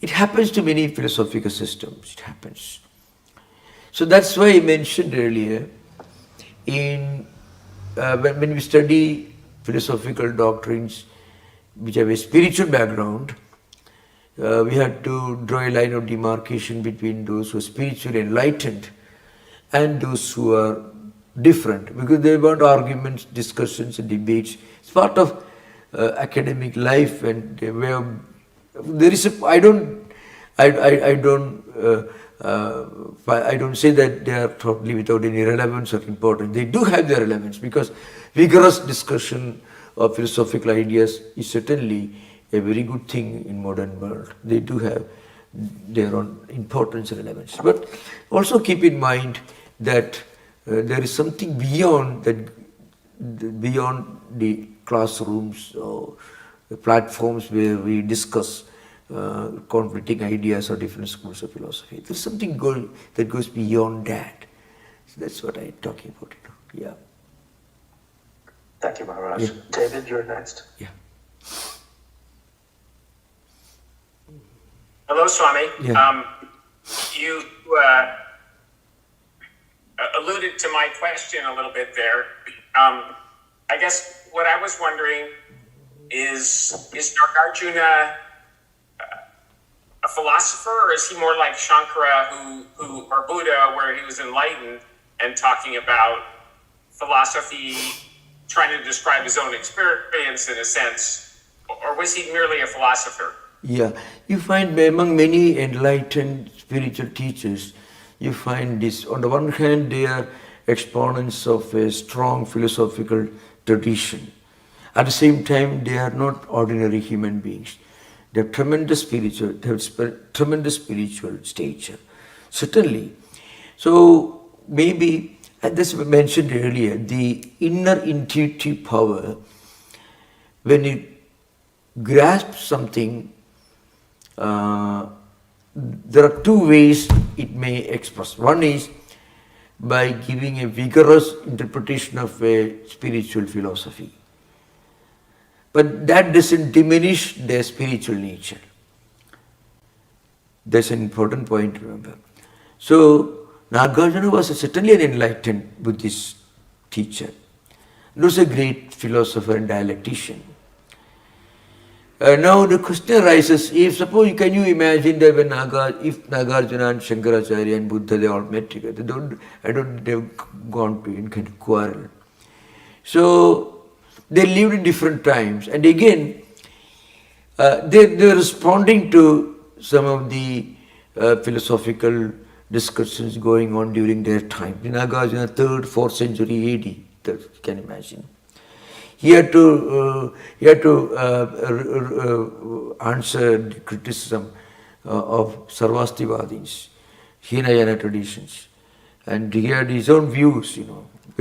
it happens to many philosophical systems. It happens. So that's why I mentioned earlier, when we study philosophical doctrines which have a spiritual background, we have to draw a line of demarcation between those who are spiritually enlightened and those who are different, because they want arguments, discussions and debates. It's part of academic life, and there is a, I don't say that they are totally without any relevance or importance. They do have their relevance, because vigorous discussion of philosophical ideas is certainly a very good thing in modern world. They do have their own importance and relevance. But also keep in mind that there is something beyond that, beyond the classrooms or the platforms where we discuss conflicting ideas or different schools of philosophy. There's something that goes beyond that. So that's what I'm talking about. Yeah. Thank you, Maharaj. Yeah. David, you're next. Yeah. Hello, Swami. Yeah. You alluded to my question a little bit there. I guess what I was wondering is Nagarjuna a philosopher, or is he more like Shankara, who or Buddha, where he was enlightened and talking about philosophy, trying to describe his own experience in a sense, or was he merely a philosopher? Yeah, you find among many enlightened spiritual teachers, you find this. On the one hand, they are exponents of a strong philosophical tradition. At the same time, they are not ordinary human beings. They have tremendous spiritual stature, certainly. So maybe, as we mentioned earlier, the inner intuitive power, when you grasp something, there are two ways it may express. One is by giving a vigorous interpretation of a spiritual philosophy. But that doesn't diminish their spiritual nature. That's an important point to remember. So, Nagarjuna was certainly an enlightened Buddhist teacher. He was a great philosopher and dialectician. Now the question arises, can you imagine that if Nagarjuna and Shankaracharya and Buddha, they all met together, they've gone to in kind of quarrel. So they lived in different times, and again, they're responding to some of the philosophical discussions going on during their time. In Nagarjuna, 3rd, 4th century AD, you can imagine. He had to answer the criticism of Sarvastivadins, Hinayana traditions, and he had his own views,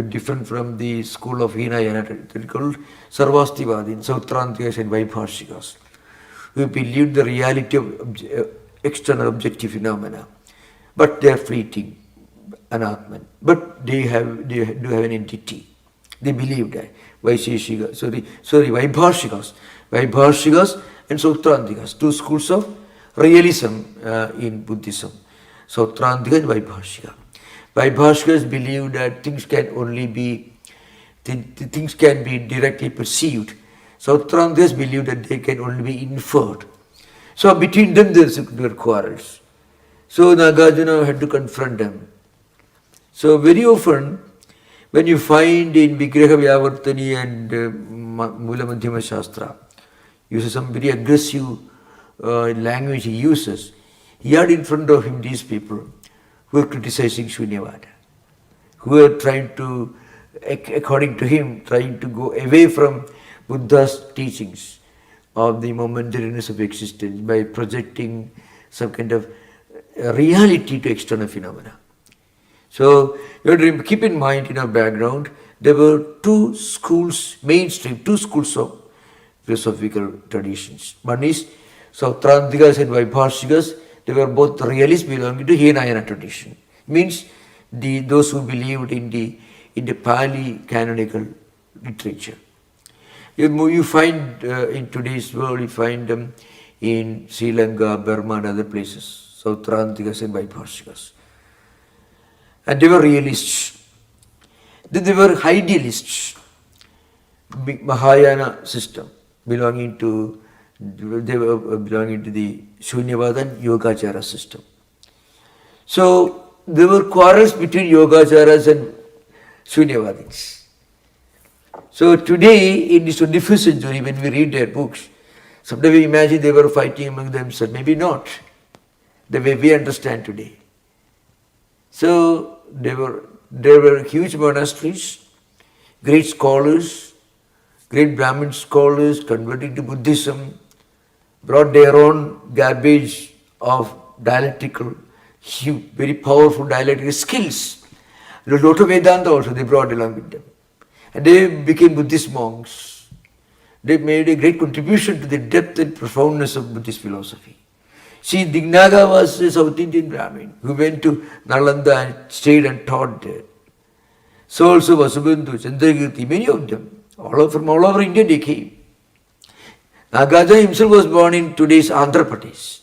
different from the school of Hinayana, called Sarvastivadins, Sautrantikas and Vaibhashikas, who believed the reality of external objective phenomena, but they are fleeting, anatman, but they do have an entity. They believe that. Vaibhashikas and Sautrantikas, two schools of realism in Buddhism. Sautrantika and Vaibhashika. Vaibhashikas believe that things can be directly perceived. Sautrantikas believe that they can only be inferred. So between them there were quarrels. So Nagarjuna had to confront them. So very often, when you find in Vigraha Vyavartani and Mula Madhyama Shastra, you see some very aggressive language he uses, he had in front of him these people who were criticizing Shunyavada, who were trying to, according to him, trying to go away from Buddha's teachings of the momentariness of existence by projecting some kind of reality to external phenomena. So you have to keep in mind in our background, there were two schools, mainstream, two schools of philosophical traditions. One is Sautrantikas and Vaibhashikas. They were both realists belonging to Hinayana tradition. Means those who believed in the Pali canonical literature. You find in today's world, you find them in Sri Lanka, Burma and other places. Sautrantikas and Vaibhashikas. And they were realists. Then they were idealists. Mahayana system belonging to the Shunyavada and Yogacara system. So there were quarrels between Yogacharas and Shunyavadins. So today, in this 21st century, when we read their books, sometimes we imagine they were fighting among themselves. Maybe not, the way we understand today. So there were huge monasteries, great scholars, great Brahmin scholars converting to Buddhism, brought their own garbage of dialectical, very powerful dialectical skills. A lot of Vedanta also they brought along with them. And they became Buddhist monks. They made a great contribution to the depth and profoundness of Buddhist philosophy. See, Dignaga was a South Indian Brahmin who went to Nalanda and stayed and taught there. So also Vasubandhu, Chandrakirti, many of them, from all over India they came. Nagarjuna himself was born in today's Andhra Pradesh.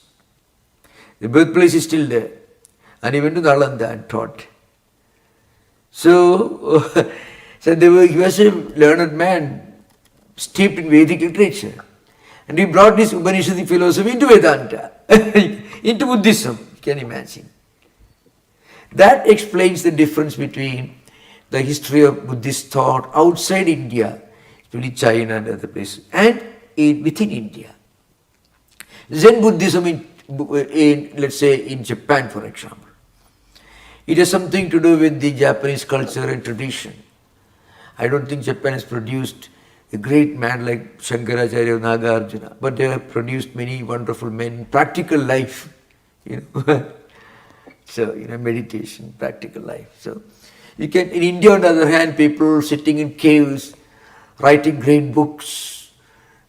The birthplace is still there. And he went to Nalanda and taught. So, he was a learned man, steeped in Vedic literature. And he brought this Upanishadic philosophy into Vedanta, into Buddhism, you can imagine. That explains the difference between the history of Buddhist thought outside India, especially China and other places, and within India. Zen Buddhism in, let's say, in Japan, for example. It has something to do with the Japanese culture and tradition. I don't think Japan has produced a great man like Shankaracharya or Nagarjuna, but they have produced many wonderful men in practical life, So, meditation, practical life. So, you can, in India on the other hand, people sitting in caves, writing great books,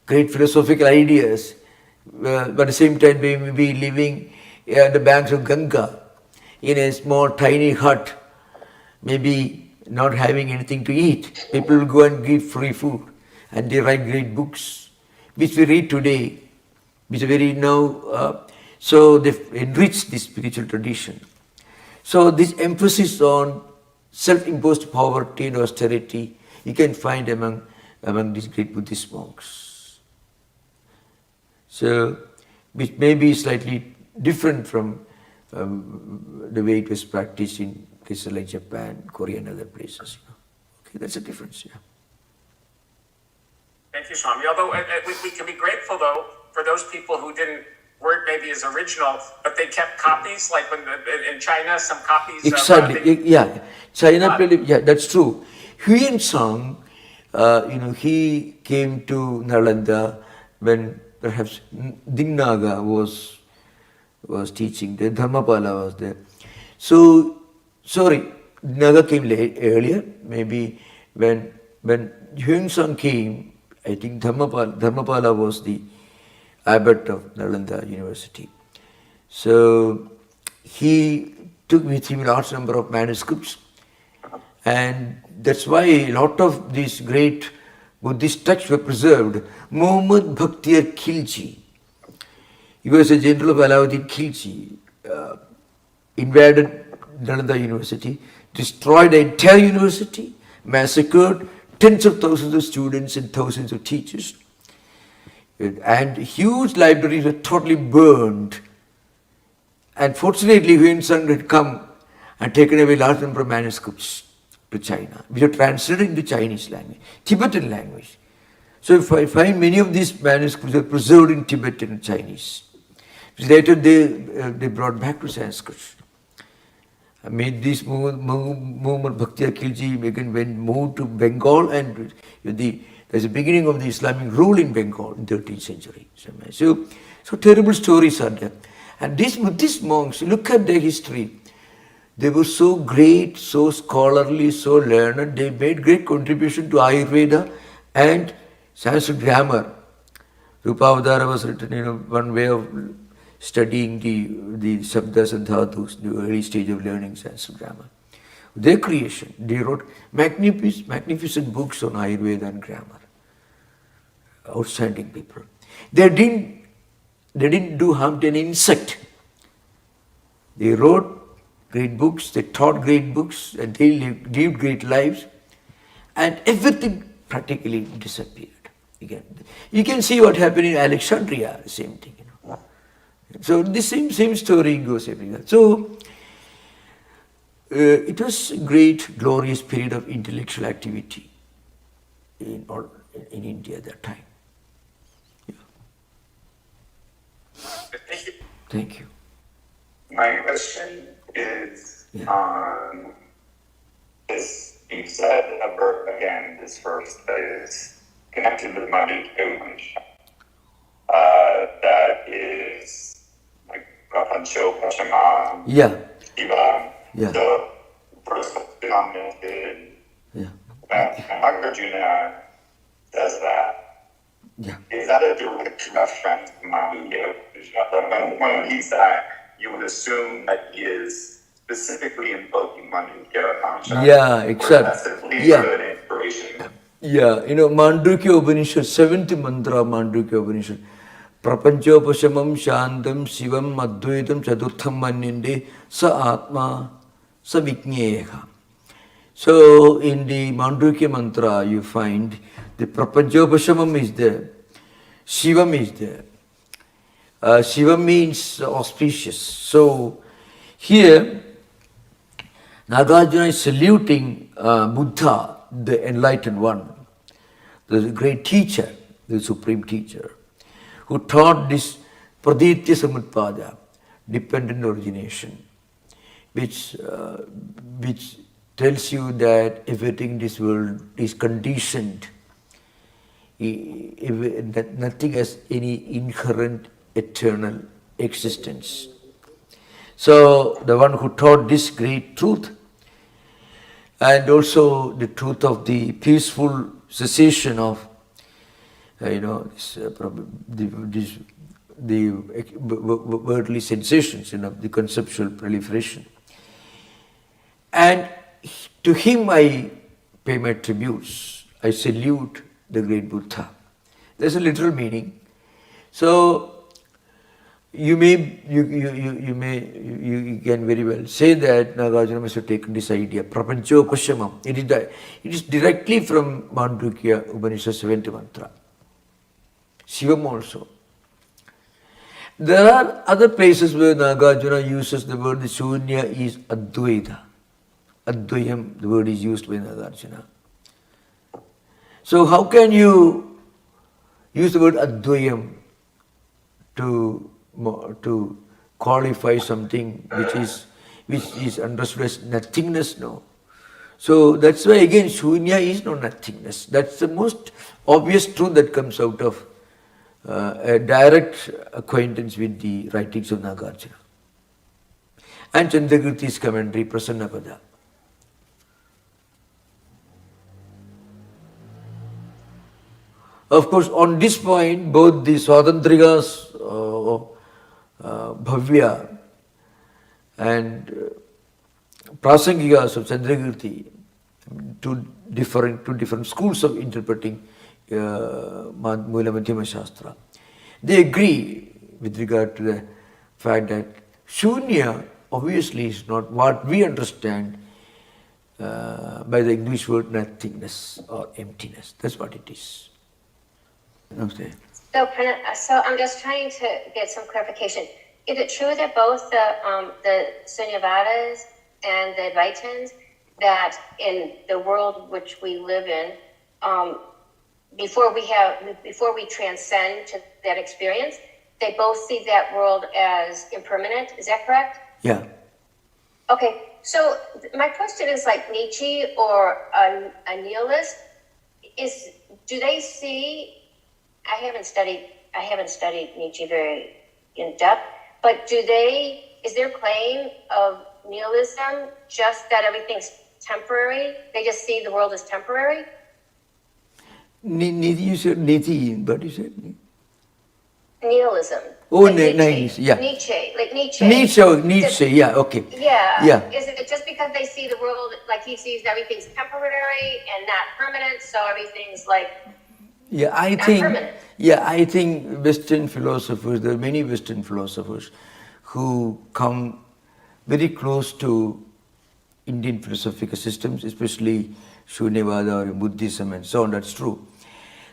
great philosophical ideas, but at the same time they may be living at the banks of Ganga in a small tiny hut, maybe not having anything to eat. People will go and give free food and they write great books, which we read today, which are very now, so they've enriched this spiritual tradition. So this emphasis on self-imposed poverty and austerity, you can find among these great Buddhist monks. So, which may be slightly different from the way it was practiced in places like Japan, Korea and other places. Okay, that's a difference, yeah. Thank you, Swami. Although we can be grateful, though, for those people who weren't maybe as original, but they kept copies, like when in China, some copies. Exactly, yeah. China, yeah, that's true. Huyen Tsang, he came to Nalanda when perhaps Dignaga was teaching there, Dharmapala was there. So, Dignaga came earlier, maybe when Huyen Tsang came, I think Dharmapala was the abbot of Nalanda University. So he took with him a large number of manuscripts, and that's why a lot of these great Buddhist texts were preserved. Muhammad Bhaktiar Khilji, he was a general of Alauddin Khilji, invaded Nalanda University, destroyed the entire university, massacred tens of thousands of students and thousands of teachers. And huge libraries were totally burned. And fortunately, Huyen Tsang had come and taken away a large number of manuscripts to China, which are translated into Chinese language, Tibetan language. So if I find many of these manuscripts are preserved in Tibetan and Chinese. Later they brought back to Sanskrit. I made this movement, Bhakti Akilji again moved to Bengal, and there's a beginning of the Islamic rule in Bengal in 13th century. So terrible stories are there. And these Buddhist monks, look at their history. They were so great, so scholarly, so learned. They made great contribution to Ayurveda and Sanskrit grammar. Rupavadara was written, one way of studying the Shabdas and Dhatus, the early stage of learning Sanskrit grammar. Their creation, they wrote magnificent books on Ayurveda and grammar. Outstanding people. They didn't do harm to an insect. They wrote great books, they taught great books, and they lived great lives, and everything practically disappeared. Again, you can see what happened in Alexandria, the same thing. So this same story goes everywhere. So it was a great, glorious period of intellectual activity in India at that time. Yeah. Thank you. Thank you. My question is on this. You said again, this verse that is connected with money too much. That is like Prapancho Pachama. Yeah. Shiva. Yeah. The first commented that Nagarjuna says that. Yeah. Is that a direct reference to Mahavira? When he said, you would assume that he is specifically invoking Mahavira. Yeah, exactly. Yeah. Good inspiration. Yeah, Mandukya Upanishad, 7th mantra Mandukya Upanishad. Prapanchopashamam Shantam Shivam Advaitam Chaturtham Manyande Sa Atma Sa Vijñeha. So in the Mandukya mantra you find the Prapanchopashamam is there, Shivam is there. Shiva means auspicious. So here Nagarjuna is saluting Buddha, the enlightened one, the great teacher, the supreme teacher, who taught this Praditya Samutpada, dependent origination, which tells you that everything in this world is conditioned. Nothing has any inherent eternal existence. So the one who taught this great truth, and also the truth of the peaceful cessation of the worldly sensations, the conceptual proliferation. And to him I pay my tributes. I salute the great Buddha. There's a literal meaning. So you can very well say that Nagarjuna must have taken this idea, Prapanchopashamam. It is directly from Mandukya Upanishad 7th mantra. Shivam also. There are other places where Nagarjuna uses the word, the Shunya is Advaita. Advayam, the word is used by Nagarjuna. So how can you use the word Advayam to qualify something which is understood as nothingness? No. So that's why again Shunya is no nothingness. That's the most obvious truth that comes out of a direct acquaintance with the writings of Nagarjuna. And Chandrakirti's commentary, Prasangika. Of course, on this point, both the Swatantrikas, Bhavya, and Prasangikas of Chandrakirti, two different schools of interpreting Mula Madhyama Shastra. They agree with regard to the fact that Shunya obviously is not what we understand by the English word nothingness or emptiness. That's what it is. Okay. So I'm just trying to get some clarification. Is it true that both the Shunyavadas and the Advaitins, that in the world which we live in, before we transcend to that experience, they both see that world as impermanent. Is that correct? Yeah. Okay, so my question is like Nietzsche or a nihilist. Do they see? I haven't studied Nietzsche very in depth, but is their claim of nihilism just that everything's temporary? They just see the world as temporary? You said Nietzsche, but you said Nihilism. oh, like nice, yeah. Nietzsche, yeah, okay. Yeah. Is it just because they see the world like he sees everything's temporary and not permanent, so everything's like I think Western philosophers, there are many Western philosophers who come very close to Indian philosophical systems, especially Shunyavada or Buddhism and so on, that's true.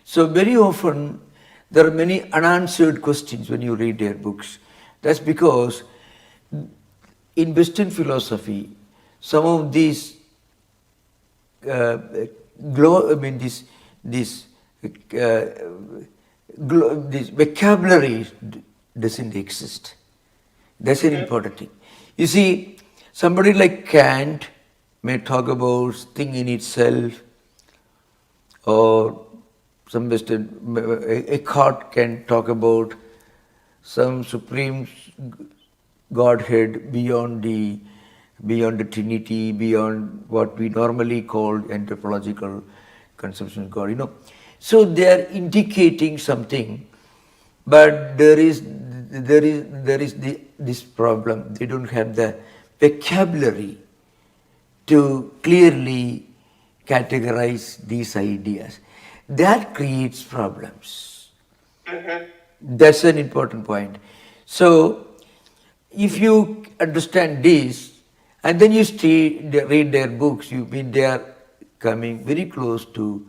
So very often there are many unanswered questions when you read their books. That's because in Western philosophy, some of these this vocabulary doesn't exist. That's an important thing. You see, somebody like Kant may talk about thing in itself, or some Western, Eckhart can talk about some supreme Godhead beyond the Trinity, beyond what we normally call anthropological conception of God, So they are indicating something, but there is this problem. They don't have the vocabulary to clearly categorize these ideas. That creates problems. That's an important point. So, if you understand this, and then you read their books, they are coming very close to,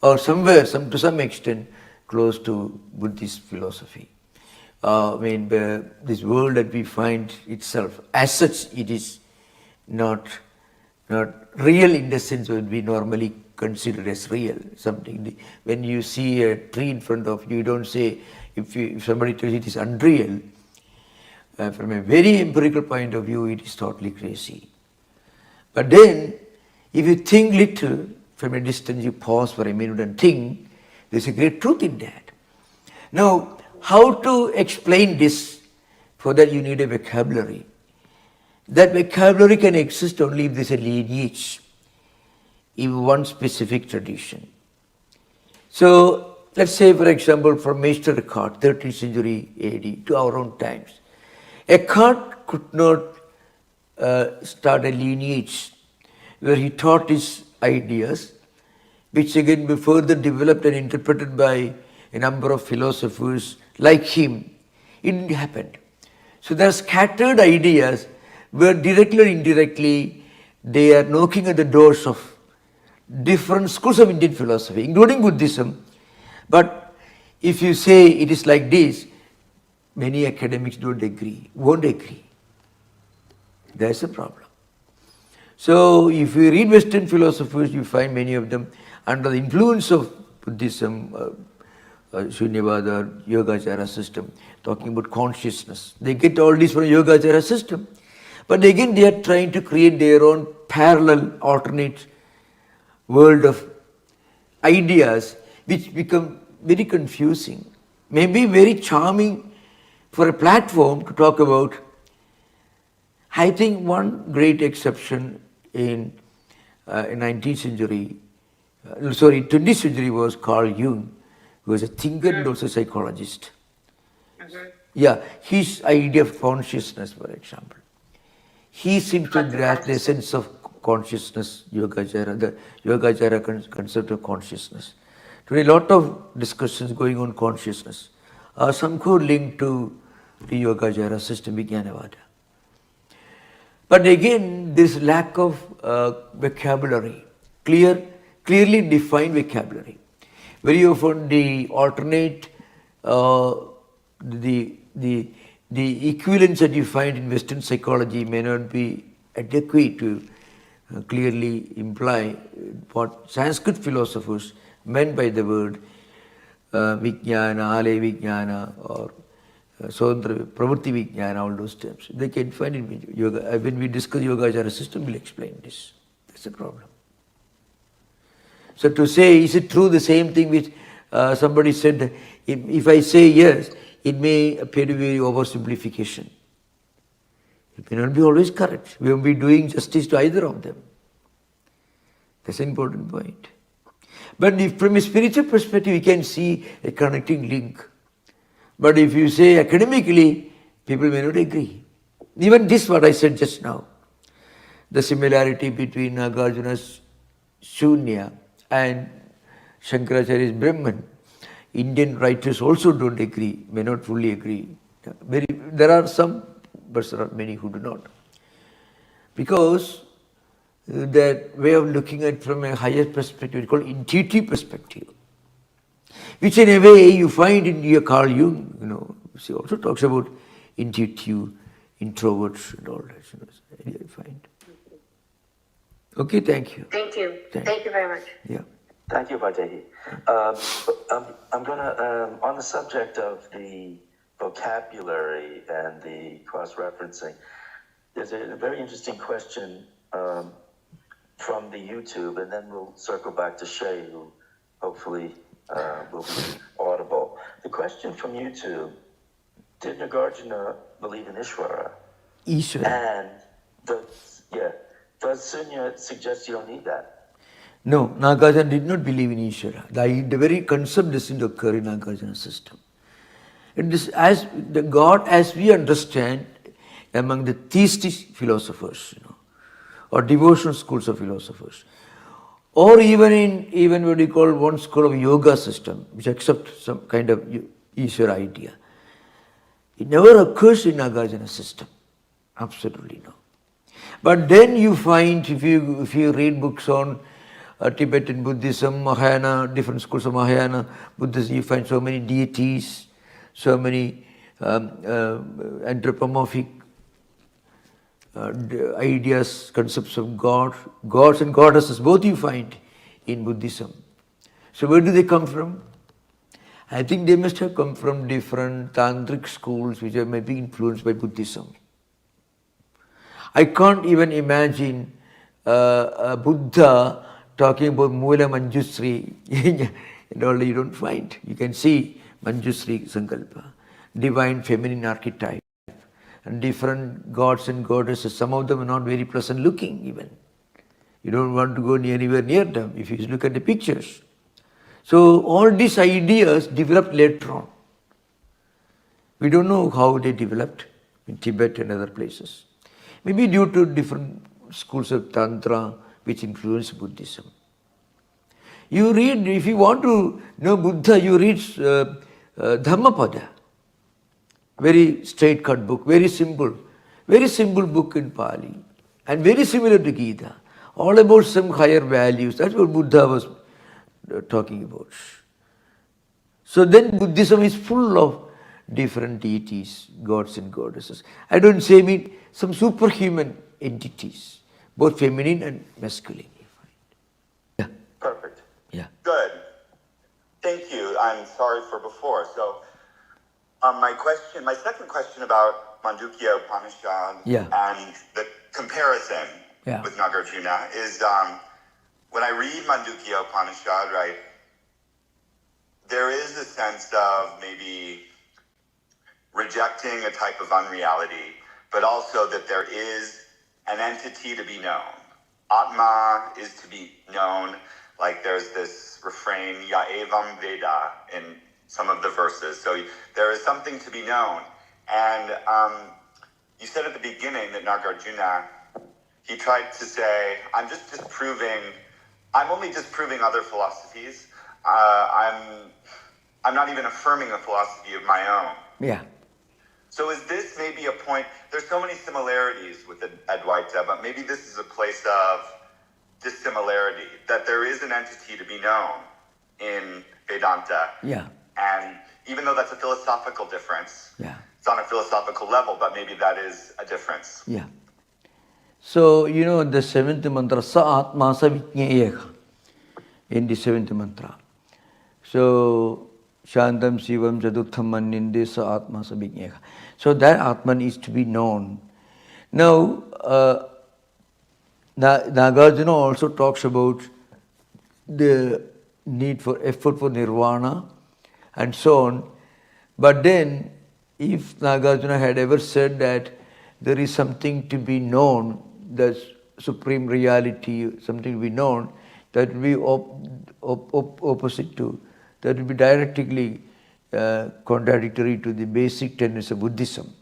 or to some extent, close to Buddhist philosophy. This world that we find itself, as such, it is not real in the sense that we normally consider as real. Something. When you see a tree in front of you, you don't say, if somebody tells you it is unreal, from a very empirical point of view, it is totally crazy. But then, if you think little, from a distance you pause for a minute and think, there's a great truth in that. Now, how to explain this? For that you need a vocabulary. That vocabulary can exist only if there's a lineage in one specific tradition. So, let's say for example from Meister Eckhart, 13th century AD to our own times. Eckhart could not start a lineage where he taught his ideas, which again were further developed and interpreted by a number of philosophers like him. It didn't happen. So there are scattered ideas where directly or indirectly they are knocking at the doors of different schools of Indian philosophy, including Buddhism. But if you say it is like this, many academics won't agree. That's a problem. So if you read Western philosophers, you find many of them under the influence of Buddhism, Shunyavada, Yogacara system, talking about consciousness. They get all this from Yogacara system. But again, they are trying to create their own parallel, alternate world of ideas, which become very confusing. Maybe very charming for a platform to talk about. I think one great exception in 20th century was Carl Jung, who was a thinker and also a psychologist. Yeah, his idea of consciousness, for example. He seems to grasp the essence of consciousness, Yogacara, the Yogacara concept of consciousness. Today, a lot of discussions going on consciousness are somehow linked to the Yogacara system, Vijnanavada. But again, this lack of vocabulary, clearly defined vocabulary. Very often, the alternate, the equivalents that you find in Western psychology may not be adequate to clearly imply what Sanskrit philosophers meant by the word vijnana, ale vijnana, or Swadhantra, Pravritti Vijnana, all those terms. They can find in yoga. When we discuss Yogacara system, we'll explain this. That's the problem. So to say, is it true the same thing which somebody said, if I say yes, it may appear to be oversimplification. It may not be always correct. We won't be doing justice to either of them. That's an important point. But if from a spiritual perspective, you can see a connecting link. But if you say academically, people may not agree. Even this, what I said just now, the similarity between Nagarjuna's Shunya and Shankaracharya's Brahman, Indian writers also don't agree, may not fully agree. There are some, but there are many who do not. Because that way of looking at from a higher perspective, it's called intuitive perspective, which in a way you find in your Carl Jung, he also talks about intuitive, introverts and all that. You find. Okay, thank you. Thank you. Thank you very much. Yeah. Thank you, Vaidehi. I'm going to, on the subject of the vocabulary and the cross-referencing, there's a very interesting question from the YouTube, and then we'll circle back to Shay, who hopefully will be audible. The question from YouTube, did Nagarjuna believe in Ishvara? Ishvara. And does Shunya suggest you don't need that? No, Nagarjuna did not believe in Ishvara. The very concept doesn't occur in Nagarjuna's system. It is as the God as we understand among the theistic philosophers, or devotional schools of philosophers, or even what you call one school of yoga system, which accepts some kind of Ishvara idea. It never occurs in Nagarjuna's system. Absolutely no. But then you find, if you read books on Tibetan Buddhism, Mahayana, different schools of Mahayana Buddhism, you find so many deities, so many anthropomorphic ideas, concepts of God, gods and goddesses, both you find in Buddhism. So where do they come from? I think they must have come from different tantric schools which are maybe influenced by Buddhism. I can't even imagine a Buddha talking about Mula Manjusri and all you don't find. You can see Manjusri Sankalpa, divine feminine archetype, and different gods and goddesses. Some of them are not very pleasant looking even. You don't want to go anywhere near them if you look at the pictures. So all these ideas developed later on. We don't know how they developed in Tibet and other places. Maybe due to different schools of Tantra which influence Buddhism. You read, if you want to know Buddha, you read Dhammapada. Very straight cut book, very simple book in Pali, and very similar to Gita. All about some higher values. That's what Buddha was talking about. So then Buddhism is full of different deities, gods and goddesses. I don't say mean some superhuman entities, both feminine and masculine. Yeah. Perfect. Yeah. Good. Thank you. I'm sorry for before. So my second question about Mandukya Upanishad and the comparison with Nagarjuna is when I read Mandukya Upanishad, right, there is a sense of maybe rejecting a type of unreality, but also that there is an entity to be known. Atma is to be known. Like there's this refrain, Ya evam Veda, in some of the verses. So there is something to be known. And you said at the beginning that Nagarjuna, he tried to say, I'm only disproving other philosophies. I'm not even affirming a philosophy of my own. Yeah. So is this maybe a point, there's so many similarities with the Advaita, but maybe this is a place of dissimilarity, that there is an entity to be known in Vedanta. Yeah. And even though that's a philosophical difference, it's on a philosophical level, but maybe that is a difference. Yeah. So, the seventh mantra, Sa Atma Sa Vijñeyeha, in the seventh mantra. So, Shantam Shivam Chaturtham Manyinde Sa Atma Sabhijneka. So that Atman is to be known. Now, Nagarjuna also talks about the need for effort for nirvana and so on. But then, if Nagarjuna had ever said that there is something to be known, the supreme reality, something to be known, that will be opposite to, that will be dialectically contradictory to the basic tenets of Buddhism.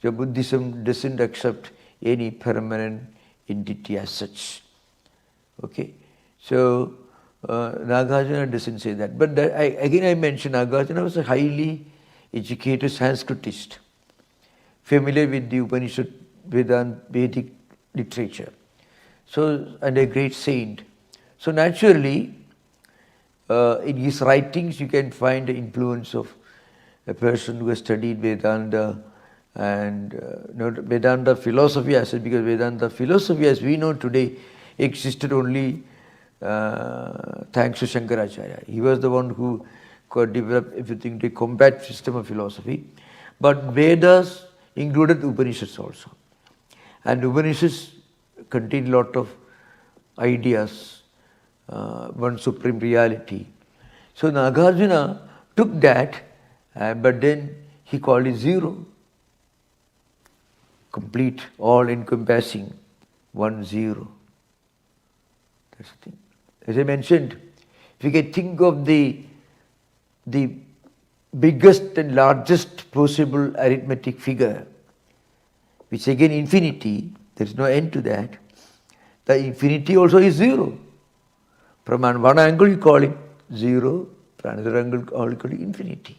So Buddhism doesn't accept any permanent entity as such. Okay, so Nagarjuna doesn't say that. But that, I mentioned Nagarjuna was a highly educated Sanskritist, familiar with the Upanishad, Vedanta, Vedic literature. So, and a great saint. So naturally, in his writings you can find the influence of a person who has studied Vedanta and not Vedanta philosophy, I said, because Vedanta philosophy as we know today existed only thanks to Shankaracharya. He was the one who could develop everything to a compact system of philosophy. But Vedas included Upanishads also. And Upanishads contain a lot of ideas, one supreme reality. So Nagarjuna took that, but then he called it zero. Complete, all encompassing, 1 0. That's the thing. As I mentioned, if you can think of the biggest and largest possible arithmetic figure, which again infinity, there is no end to that, the infinity also is 0. From one angle you call it 0, from another angle you call it infinity.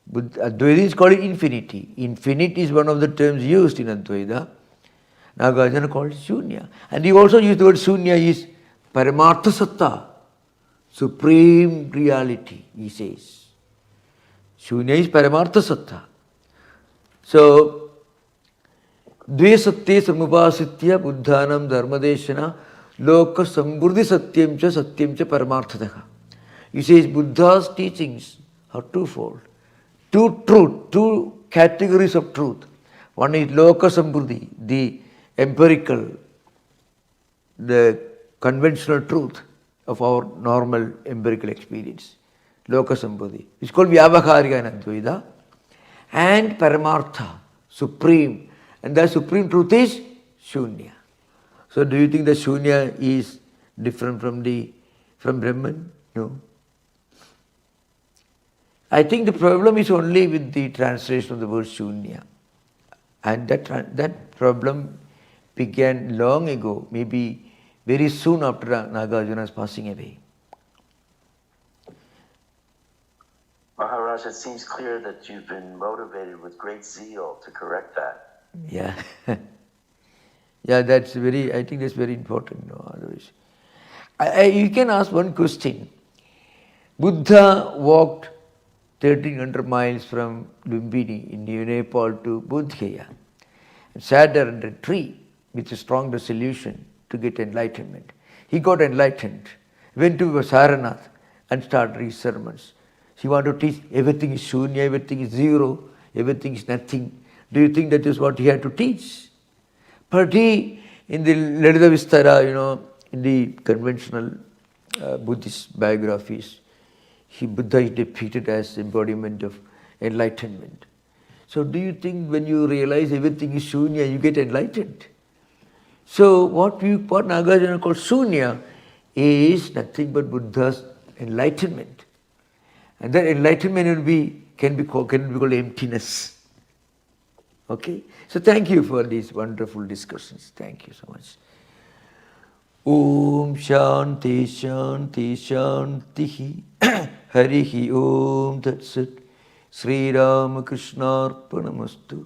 But Advaita is called infinity. Infinite is one of the terms used in Advaita. Nagarjuna called Shunya. And he also used the word Shunya is Paramartha Satta, supreme reality, he says. Shunya is Paramartha Satta. So, Dve Satye Samupasitya Buddhanam Dharmadeshana Loka Sambuddhi Satyam Cha Paramarthadaha. He says Buddha's teachings are twofold. Two categories of truth. One is Loka Sambuddhi, the empirical, the conventional truth of our normal empirical experience. Loka Sambuddhi. It's called Vyavaharika in Advaita. And Paramartha, supreme. And that supreme truth is Shunya. So do you think that Shunya is different from Brahman? No. I think the problem is only with the translation of the word Shunya. And that problem began long ago, maybe very soon after Nagarjuna's passing away. Maharaj, it seems clear that you've been motivated with great zeal to correct that. Yeah. Yeah, I think that's very important. No, otherwise, you can ask one question. Buddha walked 1300 miles from Lumbini in Nepal to Bodh Gaya and sat there under a tree with a strong resolution to get enlightenment. He got enlightened, went to Saranath and started his sermons. He wanted to teach everything is Shunya, everything is zero, everything is nothing. Do you think that is what he had to teach? But he, in the Lalita Vistara, in the conventional Buddhist biographies, Buddha is depicted as embodiment of enlightenment. So do you think when you realize everything is Shunya, you get enlightened? So what Nagarjuna calls Shunya is nothing but Buddha's enlightenment. And that enlightenment can be called emptiness. Okay? So thank you for these wonderful discussions. Thank you so much. Om Shanti Shanti Shanti Harihi Om Tat Sat Sri Ramakrishna Arpanamastu.